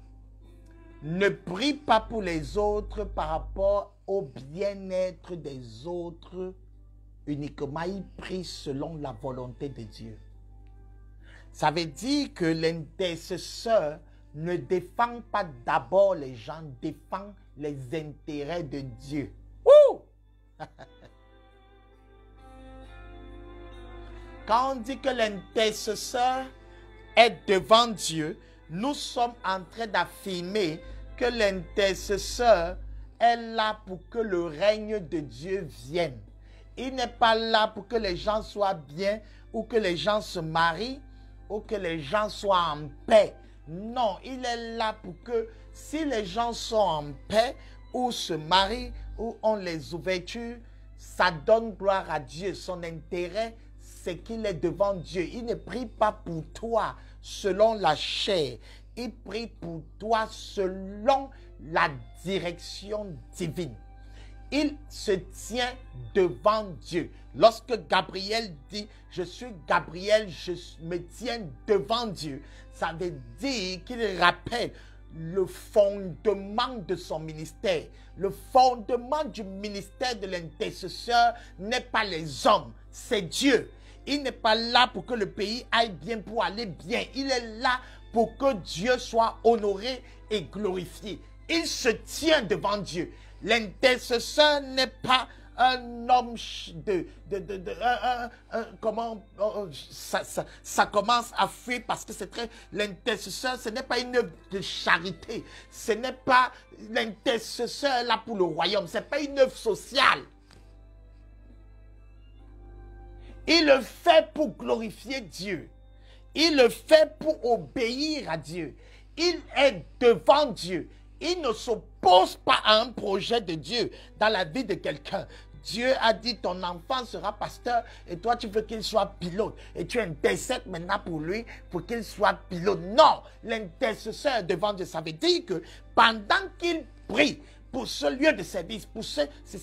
ne prie pas pour les autres par rapport au bien-être des autres uniquement. Il prie selon la volonté de Dieu. Ça veut dire que l'intercesseur ne défend pas d'abord les gens, défend les intérêts de Dieu. Ouh! Quand on dit que l'intercesseur est devant Dieu, nous sommes en train d'affirmer que l'intercesseur est là pour que le règne de Dieu vienne. Il n'est pas là pour que les gens soient bien ou que les gens se marient ou que les gens soient en paix. Non, il est là pour que si les gens sont en paix ou se marient ou ont les ouvertures, ça donne gloire à Dieu. Son intérêt, c'est qu'il est devant Dieu. Il ne prie pas pour toi selon la chair. Il prie pour toi selon la direction divine. il se tient devant Dieu. Lorsque Gabriel dit, je suis Gabriel, je me tiens devant Dieu, ça veut dire qu'il rappelle le fondement de son ministère. Le fondement du ministère de l'intercesseur n'est pas les hommes, c'est Dieu. Il n'est pas là pour que le pays aille bien, pour aller bien. Il est là pour que Dieu soit honoré et glorifié. Il se tient devant Dieu. L'intercesseur n'est pas un homme comment ça commence à fuir parce que c'est très... L'intercesseur, ce n'est pas une œuvre de charité. Ce n'est pas l'intercesseur là pour le royaume. Ce n'est pas une œuvre sociale. Il le fait pour glorifier Dieu. Il le fait pour obéir à Dieu. Il est devant Dieu. Il ne s'oppose pas à un projet de Dieu dans la vie de quelqu'un. Dieu a dit, ton enfant sera pasteur et toi tu veux qu'il soit pilote. Et tu intercèdes maintenant pour lui, pour qu'il soit pilote. Non, l'intercesseur devant Dieu, ça veut dire que pendant qu'il prie pour ce lieu de service, pour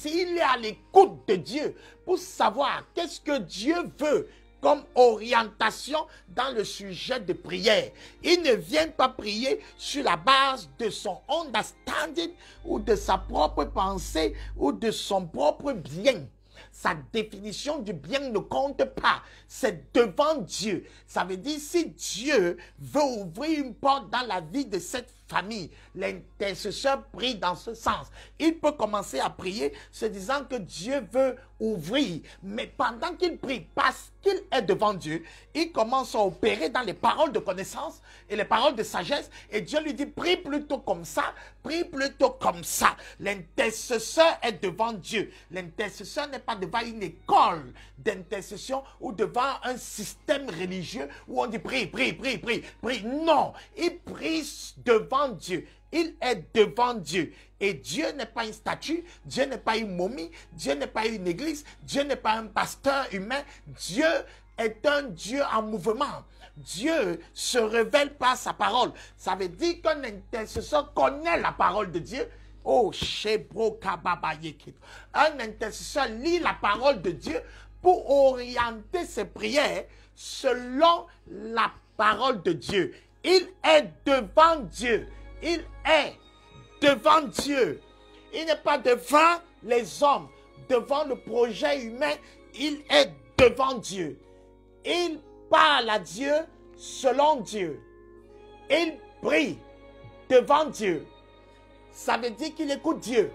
il est à l'écoute de Dieu pour savoir qu'est-ce que Dieu veut comme orientation dans le sujet de prière. Il ne vient pas prier sur la base de son understanding ou de sa propre pensée ou de son propre bien. Sa définition du bien ne compte pas. C'est devant Dieu. Ça veut dire si Dieu veut ouvrir une porte dans la vie de cette famille, l'intercesseur prie dans ce sens. Il peut commencer à prier se disant que Dieu veut ouvrir. Mais pendant qu'il prie, parce qu'il est devant Dieu, il commence à opérer dans les paroles de connaissance et les paroles de sagesse. Et Dieu lui dit, prie plutôt comme ça, prie plutôt comme ça. L'intercesseur est devant Dieu. L'intercesseur n'est pas devant une école d'intercession ou devant un système religieux où on dit prie, prie, prie, prie, prie. Non, il prie devant Dieu. Il est devant Dieu. Et Dieu n'est pas une statue, Dieu n'est pas une momie, Dieu n'est pas une église, Dieu n'est pas un pasteur humain. Dieu est un Dieu en mouvement. Dieu se révèle par sa parole. Ça veut dire qu'un intercesseur connaît la parole de Dieu. Oh, Shebro Kababayekit. Un intercesseur lit la parole de Dieu pour orienter ses prières selon la parole de Dieu. Il est devant Dieu. Il est devant Dieu. Il n'est pas devant les hommes, devant le projet humain. Il est devant Dieu. Il parle à Dieu selon Dieu. Il prie devant Dieu. Ça veut dire qu'il écoute Dieu.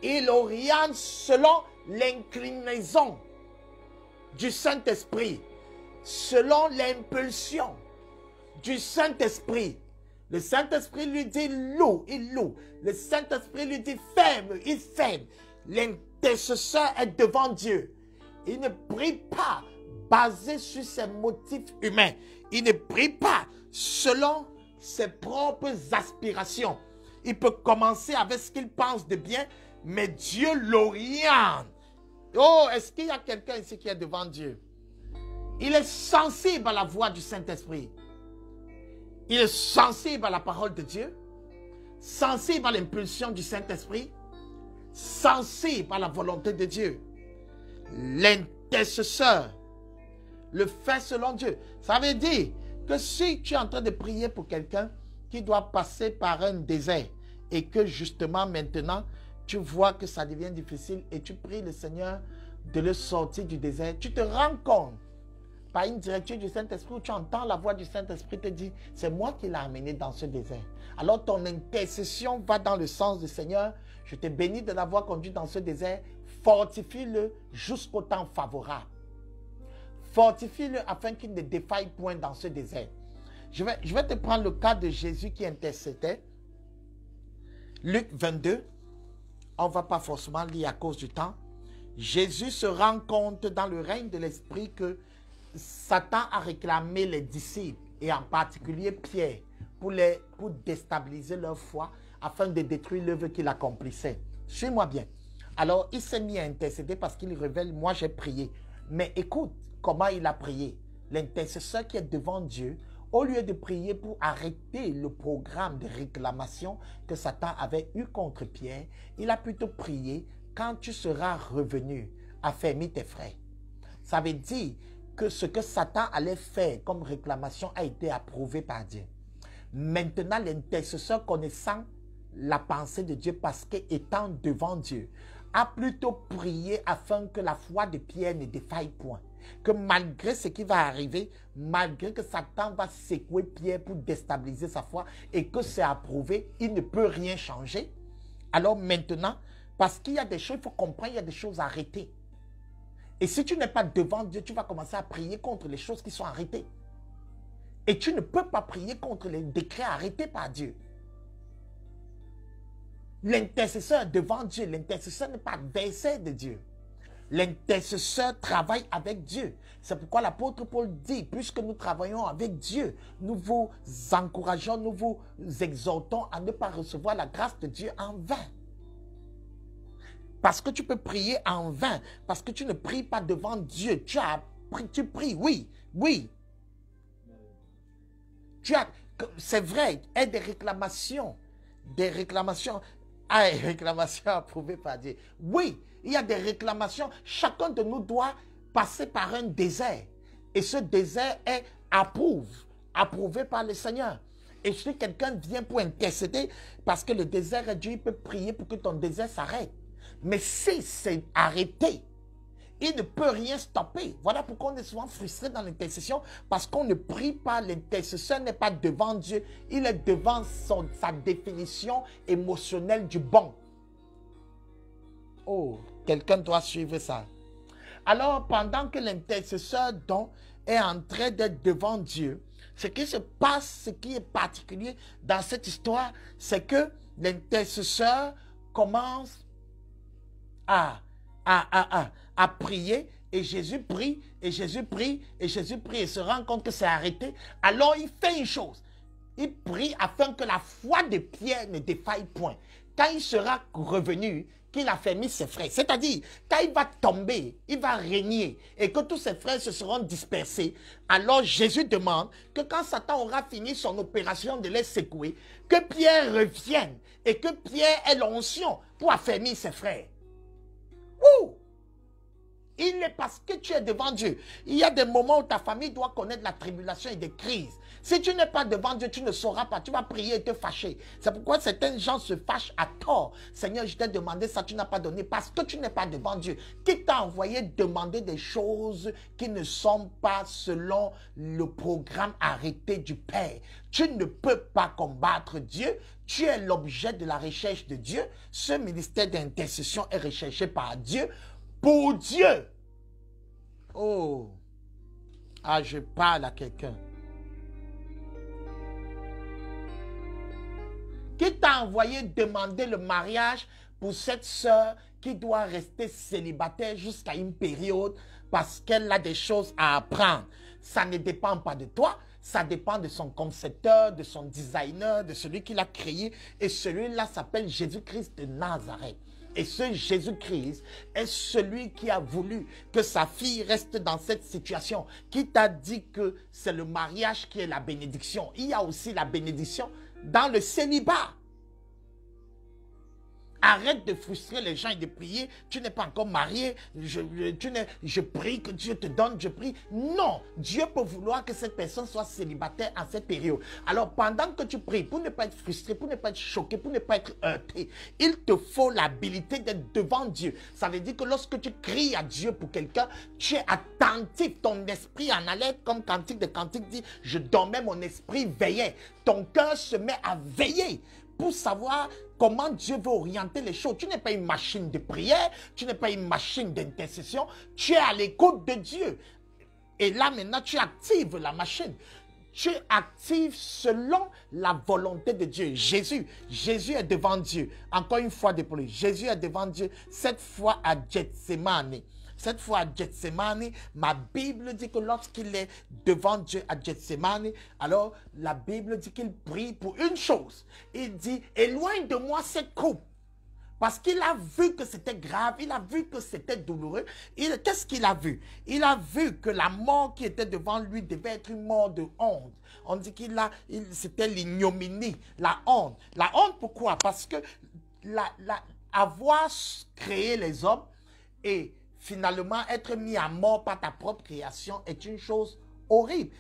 Il oriente selon l'inclinaison du Saint-Esprit, selon l'impulsion du Saint-Esprit. Le Saint-Esprit lui dit loue, il loue. Le Saint-Esprit lui dit ferme, il ferme. L'intercesseur est devant Dieu. Il ne prie pas basé sur ses motifs humains. Il ne prie pas selon ses propres aspirations. Il peut commencer avec ce qu'il pense de bien, mais Dieu l'oriente. Oh, est-ce qu'il y a quelqu'un ici qui est devant Dieu? Il est sensible à la voix du Saint-Esprit. Il est sensible à la parole de Dieu, sensible à l'impulsion du Saint-Esprit, sensible à la volonté de Dieu. L'intercesseur le fait selon Dieu. Ça veut dire que si tu es en train de prier pour quelqu'un qui doit passer par un désert et que justement maintenant tu vois que ça devient difficile et tu pries le Seigneur de le sortir du désert, tu te rends compte par une directive du Saint-Esprit où tu entends la voix du Saint-Esprit te dire, c'est moi qui l'ai amené dans ce désert. Alors ton intercession va dans le sens du Seigneur. Je te bénis de l'avoir conduit dans ce désert. Fortifie-le jusqu'au temps favorable. Fortifie-le afin qu'il ne défaille point dans ce désert. Je vais te prendre le cas de Jésus qui intercédait. Luc 22. On ne va pas forcément lire à cause du temps. Jésus se rend compte dans le règne de l'Esprit que Satan a réclamé les disciples, et en particulier Pierre, pour déstabiliser leur foi afin de détruire l'œuvre qu'il accomplissait. Suis-moi bien. Alors, il s'est mis à intercéder parce qu'il révèle, moi j'ai prié. Mais écoute comment il a prié. L'intercesseur qui est devant Dieu, au lieu de prier pour arrêter le programme de réclamation que Satan avait eu contre Pierre, il a plutôt prié quand tu seras revenu, affermis tes frères. Ça veut dire que ce que Satan allait faire comme réclamation a été approuvé par Dieu. Maintenant, l'intercesseur connaissant la pensée de Dieu parce qu'étant devant Dieu, a plutôt prié afin que la foi de Pierre ne défaille point. Que malgré ce qui va arriver, malgré que Satan va secouer Pierre pour déstabiliser sa foi et que c'est approuvé, il ne peut rien changer. Alors maintenant, parce qu'il y a des choses, il faut comprendre, il y a des choses arrêtées. Et si tu n'es pas devant Dieu, tu vas commencer à prier contre les choses qui sont arrêtées. Et tu ne peux pas prier contre les décrets arrêtés par Dieu. L'intercesseur devant Dieu, l'intercesseur n'est pas adversaire de Dieu. L'intercesseur travaille avec Dieu. C'est pourquoi l'apôtre Paul dit, puisque nous travaillons avec Dieu, nous vous encourageons, nous vous exhortons à ne pas recevoir la grâce de Dieu en vain. Parce que tu peux prier en vain, parce que tu ne pries pas devant Dieu. Tu pries, oui, oui. C'est vrai, il y a des réclamations approuvées par Dieu. Oui, il y a des réclamations. Chacun de nous doit passer par un désert. Et ce désert est approuvé par le Seigneur. Et si quelqu'un vient pour intercéder, parce que le désert est Dieu, il peut prier pour que ton désert s'arrête. Mais si c'est arrêté, il ne peut rien stopper. Voilà pourquoi on est souvent frustré dans l'intercession, parce qu'on ne prie pas. L'intercesseur n'est pas devant Dieu, il est devant sa définition émotionnelle du bon. Oh, quelqu'un doit suivre ça. Alors, pendant que l'intercesseur est en train d'être devant Dieu, ce qui se passe, ce qui est particulier dans cette histoire, c'est que l'intercesseur commence à prier, et Jésus prie, et Jésus prie, et Jésus prie, et se rend compte que c'est arrêté. Alors il fait une chose, il prie afin que la foi de Pierre ne défaille point. Quand il sera revenu, qu'il a fermé ses frères, c'est-à-dire quand il va tomber, il va régner, et que tous ses frères se seront dispersés, alors Jésus demande que quand Satan aura fini son opération de les secouer, que Pierre revienne, et que Pierre ait l'onction pour affermir ses frères. Ouh! Il est parce que tu es devant Dieu. Il y a des moments où ta famille doit connaître la tribulation et des crises. Si tu n'es pas devant Dieu, tu ne sauras pas. Tu vas prier et te fâcher. C'est pourquoi certains gens se fâchent à tort. Seigneur, je t'ai demandé ça, tu n'as pas donné. Parce que tu n'es pas devant Dieu. Qui t'a envoyé demander des choses qui ne sont pas selon le programme arrêté du Père? Tu ne peux pas combattre Dieu. Tu es l'objet de la recherche de Dieu. Ce ministère d'intercession est recherché par Dieu. Pour Dieu. Oh. Ah, je parle à quelqu'un. Qui t'a envoyé demander le mariage pour cette sœur qui doit rester célibataire jusqu'à une période parce qu'elle a des choses à apprendre? Ça ne dépend pas de toi. Ça dépend de son concepteur, de son designer, de celui qui l'a créé. Et celui-là s'appelle Jésus-Christ de Nazareth. Et ce Jésus-Christ est celui qui a voulu que sa fille reste dans cette situation, qui t'a dit que c'est le mariage qui est la bénédiction. Il y a aussi la bénédiction dans le célibat. Arrête de frustrer les gens et de prier. Tu n'es pas encore marié. Je prie que Dieu te donne. Je prie. Non. Dieu peut vouloir que cette personne soit célibataire en cette période. Alors, pendant que tu pries, pour ne pas être frustré, pour ne pas être choqué, pour ne pas être heurté, il te faut l'habilité d'être devant Dieu. Ça veut dire que lorsque tu cries à Dieu pour quelqu'un, tu es attentif. Ton esprit en alerte, comme Cantique de Cantique dit, je dormais, mon esprit veillait. Ton cœur se met à veiller pour savoir comment Dieu veut orienter les choses. Tu n'es pas une machine de prière, tu n'es pas une machine d'intercession, tu es à l'écoute de Dieu. Et là maintenant, tu actives la machine. Tu actives selon la volonté de Dieu. Jésus est devant Dieu. Encore une fois de plus, Jésus est devant Dieu, cette fois à Gethsémani. Cette fois à Gethsémani, ma Bible dit que lorsqu'il est devant Dieu à Gethsémani, alors la Bible dit qu'il prie pour une chose. Il dit, éloigne de moi cette coupe. Parce qu'il a vu que c'était grave, il a vu que c'était douloureux. Qu'est-ce qu'il a vu? Il a vu que la mort qui était devant lui devait être une mort de honte. On dit c'était l'ignominie, la honte. La honte, pourquoi? Parce que avoir créé les hommes et finalement être mis à mort par ta propre création est une chose horrible.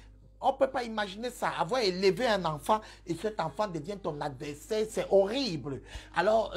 On ne peut pas imaginer ça. Avoir élevé un enfant et cet enfant devient ton adversaire, c'est horrible. Alors,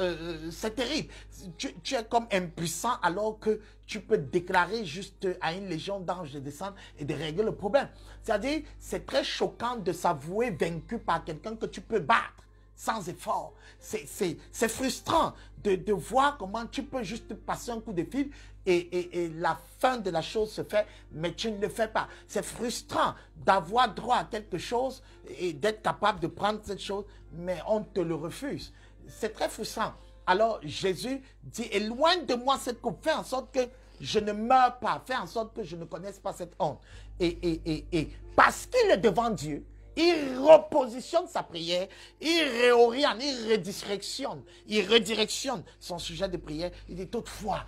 c'est terrible. Tu es comme impuissant alors que tu peux déclarer juste à une légion d'anges de descendre et de régler le problème. C'est-à-dire, c'est très choquant de s'avouer vaincu par quelqu'un que tu peux battre sans effort. C'est frustrant de voir comment tu peux juste passer un coup de fil et la fin de la chose se fait, mais tu ne le fais pas. C'est frustrant d'avoir droit à quelque chose et d'être capable de prendre cette chose, mais on te le refuse. C'est très frustrant. Alors Jésus dit, éloigne de moi cette coupe, fais en sorte que je ne meure pas, fais en sorte que je ne connaisse pas cette honte. Et parce qu'il est devant Dieu, il repositionne sa prière, il réoriente, il redirectionne son sujet de prière. Il dit toutefois,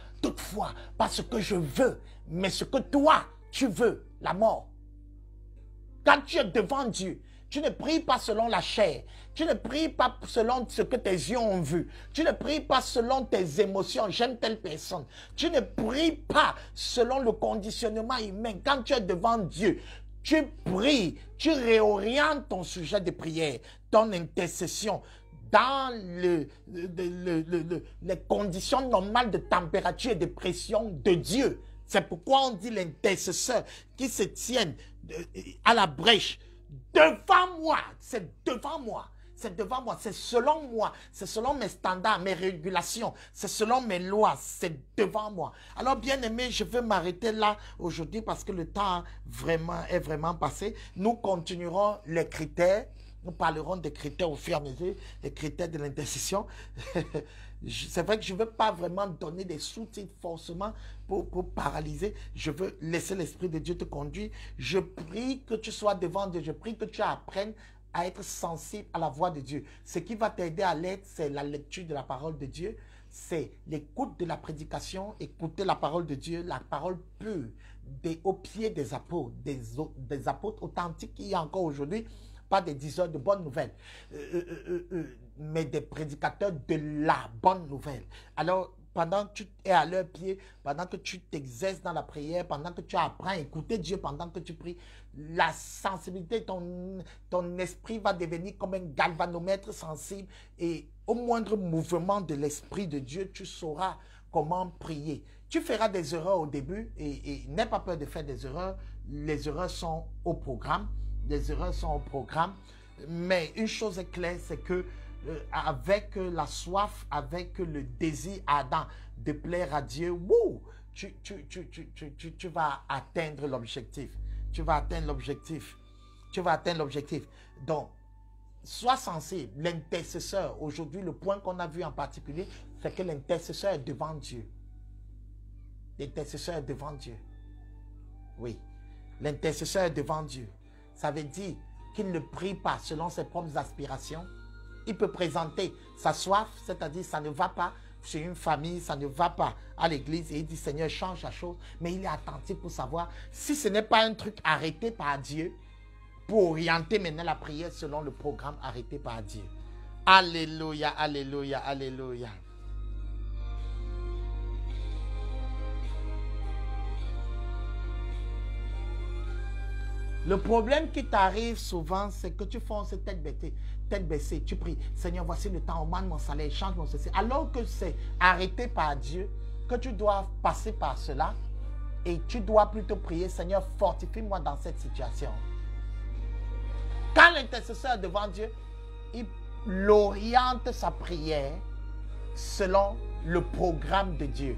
pas ce que je veux, mais ce que toi, tu veux, la mort. Quand tu es devant Dieu, tu ne pries pas selon la chair. Tu ne pries pas selon ce que tes yeux ont vu. Tu ne pries pas selon tes émotions. J'aime telle personne. Tu ne pries pas selon le conditionnement humain. Quand tu es devant Dieu, tu pries, tu réorientes ton sujet de prière, ton intercession dans les conditions normales de température et de pression de Dieu. C'est pourquoi on dit l'intercesseur qui se tienne à la brèche devant moi. C'est devant moi. C'est devant moi, c'est selon moi, c'est selon mes standards, mes régulations, c'est selon mes lois, c'est devant moi. Alors bien aimé, je veux m'arrêter là aujourd'hui parce que le temps est vraiment passé. Nous continuerons les critères, nous parlerons des critères au fur et à mesure, les critères de l'intercession. C'est vrai que je ne veux pas vraiment donner des sous-titres forcément pour paralyser. Je veux laisser l'Esprit de Dieu te conduire. Je prie que tu sois devant Dieu, je prie que tu apprennes à être sensible à la voix de Dieu. Ce qui va t'aider à l'être, c'est la lecture de la parole de Dieu, c'est l'écoute de la prédication, écouter la parole de Dieu, la parole pure, au pied des apôtres, des apôtres authentiques qu'il y a encore aujourd'hui, pas des diseurs de bonnes nouvelles, mais des prédicateurs de la bonne nouvelle. Alors, pendant que tu es à leur pied, pendant que tu t'exerces dans la prière, pendant que tu apprends à écouter Dieu, pendant que tu pries, la sensibilité, ton esprit va devenir comme un galvanomètre sensible et au moindre mouvement de l'Esprit de Dieu, tu sauras comment prier. Tu feras des erreurs au début et n'aie pas peur de faire des erreurs. Les erreurs sont au programme. Les erreurs sont au programme. Mais une chose est claire, c'est que avec la soif, avec le désir ardent de plaire à Dieu, wouh, tu vas atteindre l'objectif. Tu vas atteindre l'objectif. Tu vas atteindre l'objectif. Donc, sois sensible. L'intercesseur, aujourd'hui, le point qu'on a vu en particulier, c'est que l'intercesseur est devant Dieu. L'intercesseur est devant Dieu. Oui. L'intercesseur est devant Dieu. Ça veut dire qu'il ne prie pas selon ses propres aspirations. Il peut présenter sa soif, c'est-à-dire ça ne va pas chez une famille, ça ne va pas à l'église et il dit Seigneur change la chose, mais il est attentif pour savoir si ce n'est pas un truc arrêté par Dieu pour orienter maintenant la prière selon le programme arrêté par Dieu. Alléluia, alléluia, alléluia. Le problème qui t'arrive souvent, c'est que tu fonces tête baissée, tu pries, Seigneur, voici le temps, augmente mon salaire, change mon ceci. Alors que c'est arrêté par Dieu, que tu dois passer par cela et tu dois plutôt prier, Seigneur, fortifie-moi dans cette situation. Quand l'intercesseur est devant Dieu, il oriente sa prière selon le programme de Dieu.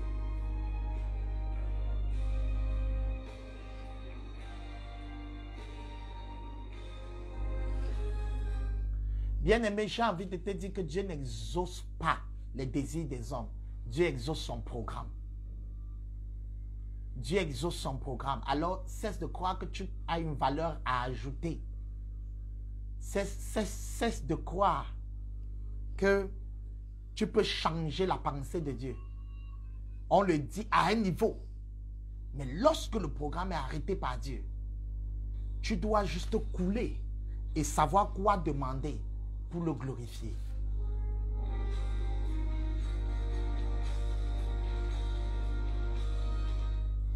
Bien-aimé, j'ai envie de te dire que Dieu n'exauce pas les désirs des hommes. Dieu exauce son programme. Dieu exauce son programme. Alors, cesse de croire que tu as une valeur à ajouter. Cesse de croire que tu peux changer la pensée de Dieu. On le dit à un niveau. Mais lorsque le programme est arrêté par Dieu, tu dois juste couler et savoir quoi demander pour le glorifier.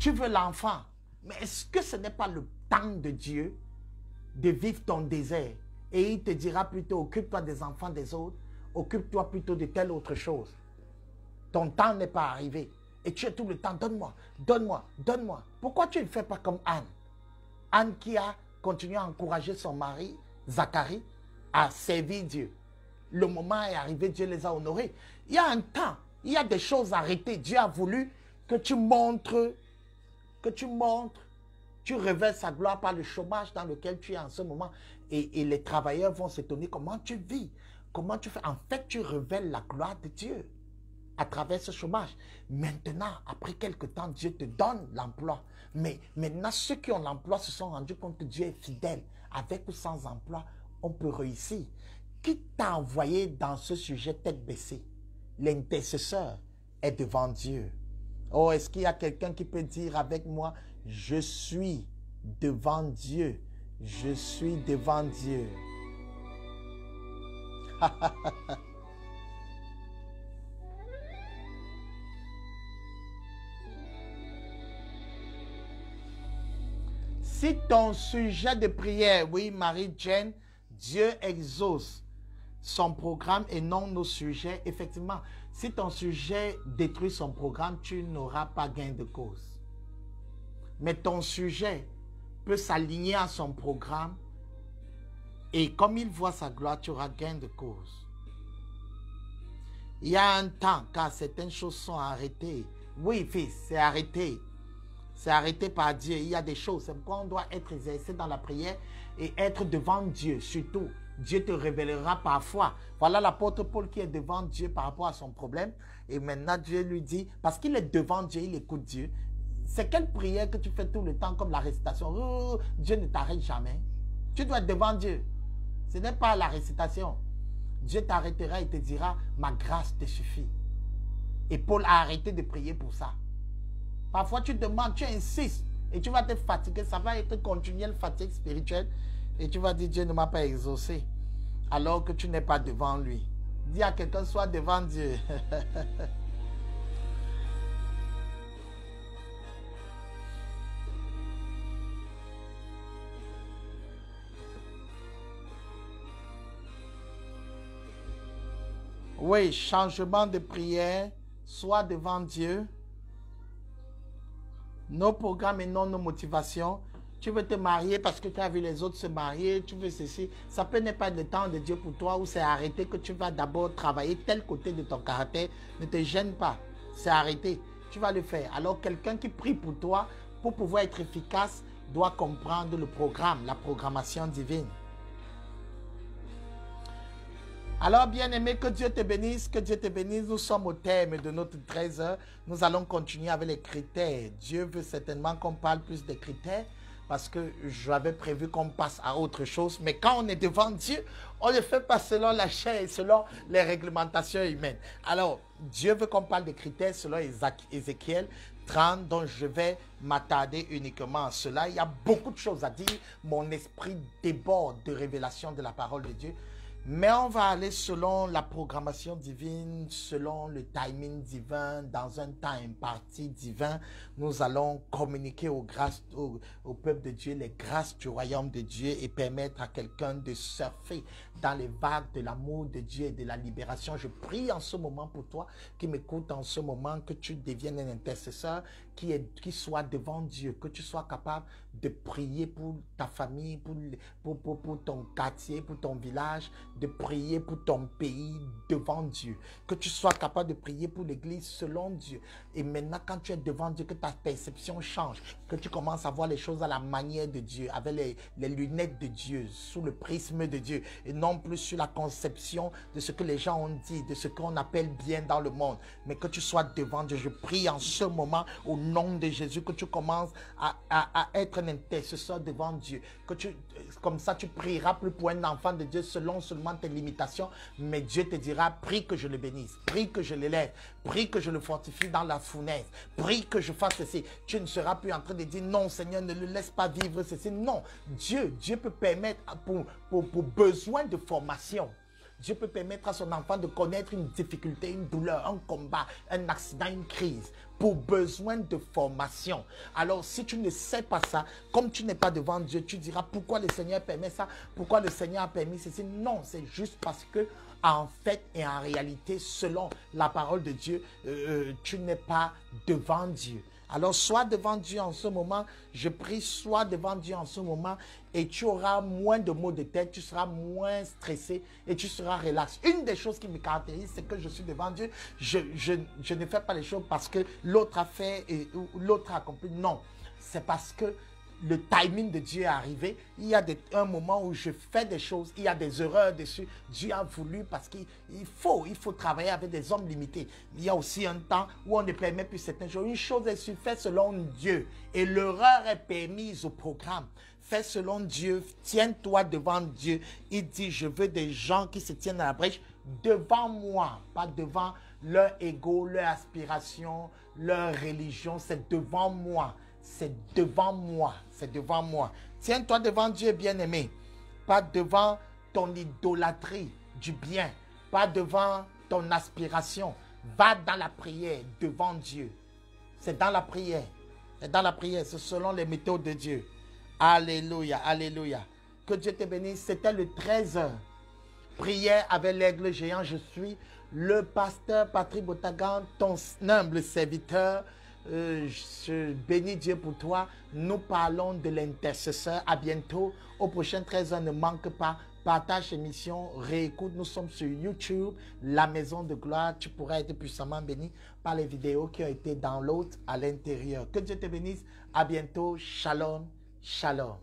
Tu veux l'enfant. Mais est-ce que ce n'est pas le temps de Dieu de vivre ton désert? Et il te dira plutôt, occupe-toi des enfants des autres, occupe-toi plutôt de telle autre chose. Ton temps n'est pas arrivé. Et tu es tout le temps, donne-moi, donne-moi, donne-moi. Pourquoi tu ne fais pas comme Anne? Anne qui a continué à encourager son mari, Zacharie, à servir Dieu. Le moment est arrivé, Dieu les a honorés. Il y a un temps, il y a des choses arrêtées. Dieu a voulu que tu montres, tu révèles sa gloire par le chômage dans lequel tu es en ce moment. Et les travailleurs vont s'étonner comment tu vis, comment tu fais. En fait, tu révèles la gloire de Dieu à travers ce chômage. Maintenant, après quelque temps, Dieu te donne l'emploi. Mais maintenant, ceux qui ont l'emploi se sont rendus compte que Dieu est fidèle. Avec ou sans emploi, on peut réussir. Qui t'a envoyé dans ce sujet tête baissée? L'intercesseur est devant Dieu. Oh, est-ce qu'il y a quelqu'un qui peut dire avec moi, je suis devant Dieu. Je suis devant Dieu. Si ton sujet de prière, oui, Marie-Jane, Dieu exauce son programme et non nos sujets, effectivement, si ton sujet détruit son programme, tu n'auras pas gain de cause. Mais ton sujet peut s'aligner à son programme et comme il voit sa gloire, tu auras gain de cause. Il y a un temps, car certaines choses sont arrêtées. Oui, fils, c'est arrêté. C'est arrêté par Dieu. Il y a des choses. C'est pourquoi on doit être exercé dans la prière et être devant Dieu. Surtout, Dieu te révélera parfois. Voilà l'apôtre Paul qui est devant Dieu par rapport à son problème. Et maintenant, Dieu lui dit, parce qu'il est devant Dieu, il écoute Dieu. C'est quelle prière que tu fais tout le temps comme la récitation? Oh, Dieu ne t'arrête jamais. Tu dois être devant Dieu. Ce n'est pas la récitation. Dieu t'arrêtera et te dira, ma grâce te suffit. Et Paul a arrêté de prier pour ça. Parfois, tu demandes, tu insistes et tu vas te fatiguer. Ça va être continuelle fatigue spirituelle. Et tu vas dire, Dieu ne m'a pas exaucé. Alors que tu n'es pas devant lui. Dis à quelqu'un, sois devant Dieu. Oui, changement de prière. Sois devant Dieu. Nos programmes et non nos motivations. Tu veux te marier parce que tu as vu les autres se marier, tu veux ceci. Ça peut ne pas être le temps de Dieu pour toi ou c'est arrêté que tu vas d'abord travailler tel côté de ton caractère. Ne te gêne pas, c'est arrêté. Tu vas le faire. Alors quelqu'un qui prie pour toi, pour pouvoir être efficace, doit comprendre le programme, la programmation divine. Alors, bien-aimé, que Dieu te bénisse, que Dieu te bénisse. Nous sommes au terme de notre 13 heures. Nous allons continuer avec les critères. Dieu veut certainement qu'on parle plus des critères parce que j'avais prévu qu'on passe à autre chose. Mais quand on est devant Dieu, on ne fait pas selon la chair et selon les réglementations humaines. Alors, Dieu veut qu'on parle des critères selon Ézéchiel 30, dont je vais m'attarder uniquement à cela. Il y a beaucoup de choses à dire. Mon esprit déborde de révélation de la parole de Dieu. Mais on va aller selon la programmation divine, selon le timing divin, dans un temps imparti divin. Nous allons communiquer aux grâces, au peuple de Dieu, les grâces du royaume de Dieu et permettre à quelqu'un de surfer dans les vagues de l'amour de Dieu et de la libération. Je prie en ce moment pour toi qui m'écoute en ce moment, que tu deviennes un intercesseur, qui soit devant Dieu, que tu sois capable de prier pour ta famille, pour ton quartier, pour ton village, de prier pour ton pays devant Dieu, que tu sois capable de prier pour l'église selon Dieu. Et maintenant, quand tu es devant Dieu, que ta perception change, que tu commences à voir les choses à la manière de Dieu, avec les lunettes de Dieu, sous le prisme de Dieu, et non plus sur la conception de ce que les gens ont dit, de ce qu'on appelle bien dans le monde, mais que tu sois devant Dieu. Je prie en ce moment, au nom de Jésus, que tu commences à être un intercesseur devant Dieu, que comme ça tu prieras plus pour un enfant de Dieu selon seulement tes limitations, mais Dieu te dira, prie que je le bénisse, prie que je l'élève, prie que je le fortifie dans la fournaise, prie que je fasse ceci. Tu ne seras plus en train de dire, non Seigneur, ne le laisse pas vivre ceci. Non, Dieu peut permettre pour besoin de formation. Dieu peut permettre à son enfant de connaître une difficulté, une douleur, un combat, un accident, une crise, pour besoin de formation. Alors, si tu ne sais pas ça, comme tu n'es pas devant Dieu, tu diras pourquoi le Seigneur permet ça, pourquoi le Seigneur a permis ceci. Non, c'est juste parce que, en fait et en réalité, selon la parole de Dieu, tu n'es pas devant Dieu. Alors, sois devant Dieu en ce moment. Je prie, sois devant Dieu en ce moment et tu auras moins de maux de tête, tu seras moins stressé et tu seras relax. Une des choses qui me caractérise, c'est que je suis devant Dieu. Je ne fais pas les choses parce que l'autre a fait ou l'autre a accompli. Non, c'est parce que le timing de Dieu est arrivé. Il y a un moment où je fais des choses, il y a des erreurs dessus. Dieu a voulu parce qu'il faut travailler avec des hommes limités. Il y a aussi un temps où on ne permet plus certaines choses. Une chose est faite selon Dieu et l'erreur est permise au programme. Fais selon Dieu, tiens-toi devant Dieu. Il dit, je veux des gens qui se tiennent à la brèche devant moi, pas devant leur ego, leur aspiration, leur religion, c'est devant moi. C'est devant moi, c'est devant moi. Tiens-toi devant Dieu, bien-aimé. Pas devant ton idolâtrie du bien. Pas devant ton aspiration. Va dans la prière, devant Dieu. C'est dans la prière. C'est dans la prière, c'est selon les méthodes de Dieu. Alléluia, alléluia. Que Dieu te bénisse. C'était le 13h. Prière avec l'aigle géant. Je suis le pasteur Patrick Botagan, ton humble serviteur. Je bénis Dieu pour toi. Nous parlons de l'intercesseur. À bientôt. Au prochain 13h, ne manque pas. Partage l'émission, réécoute. Nous sommes sur YouTube, la maison de gloire. Tu pourras être puissamment béni par les vidéos qui ont été download à l'intérieur. Que Dieu te bénisse. À bientôt. Shalom. Shalom.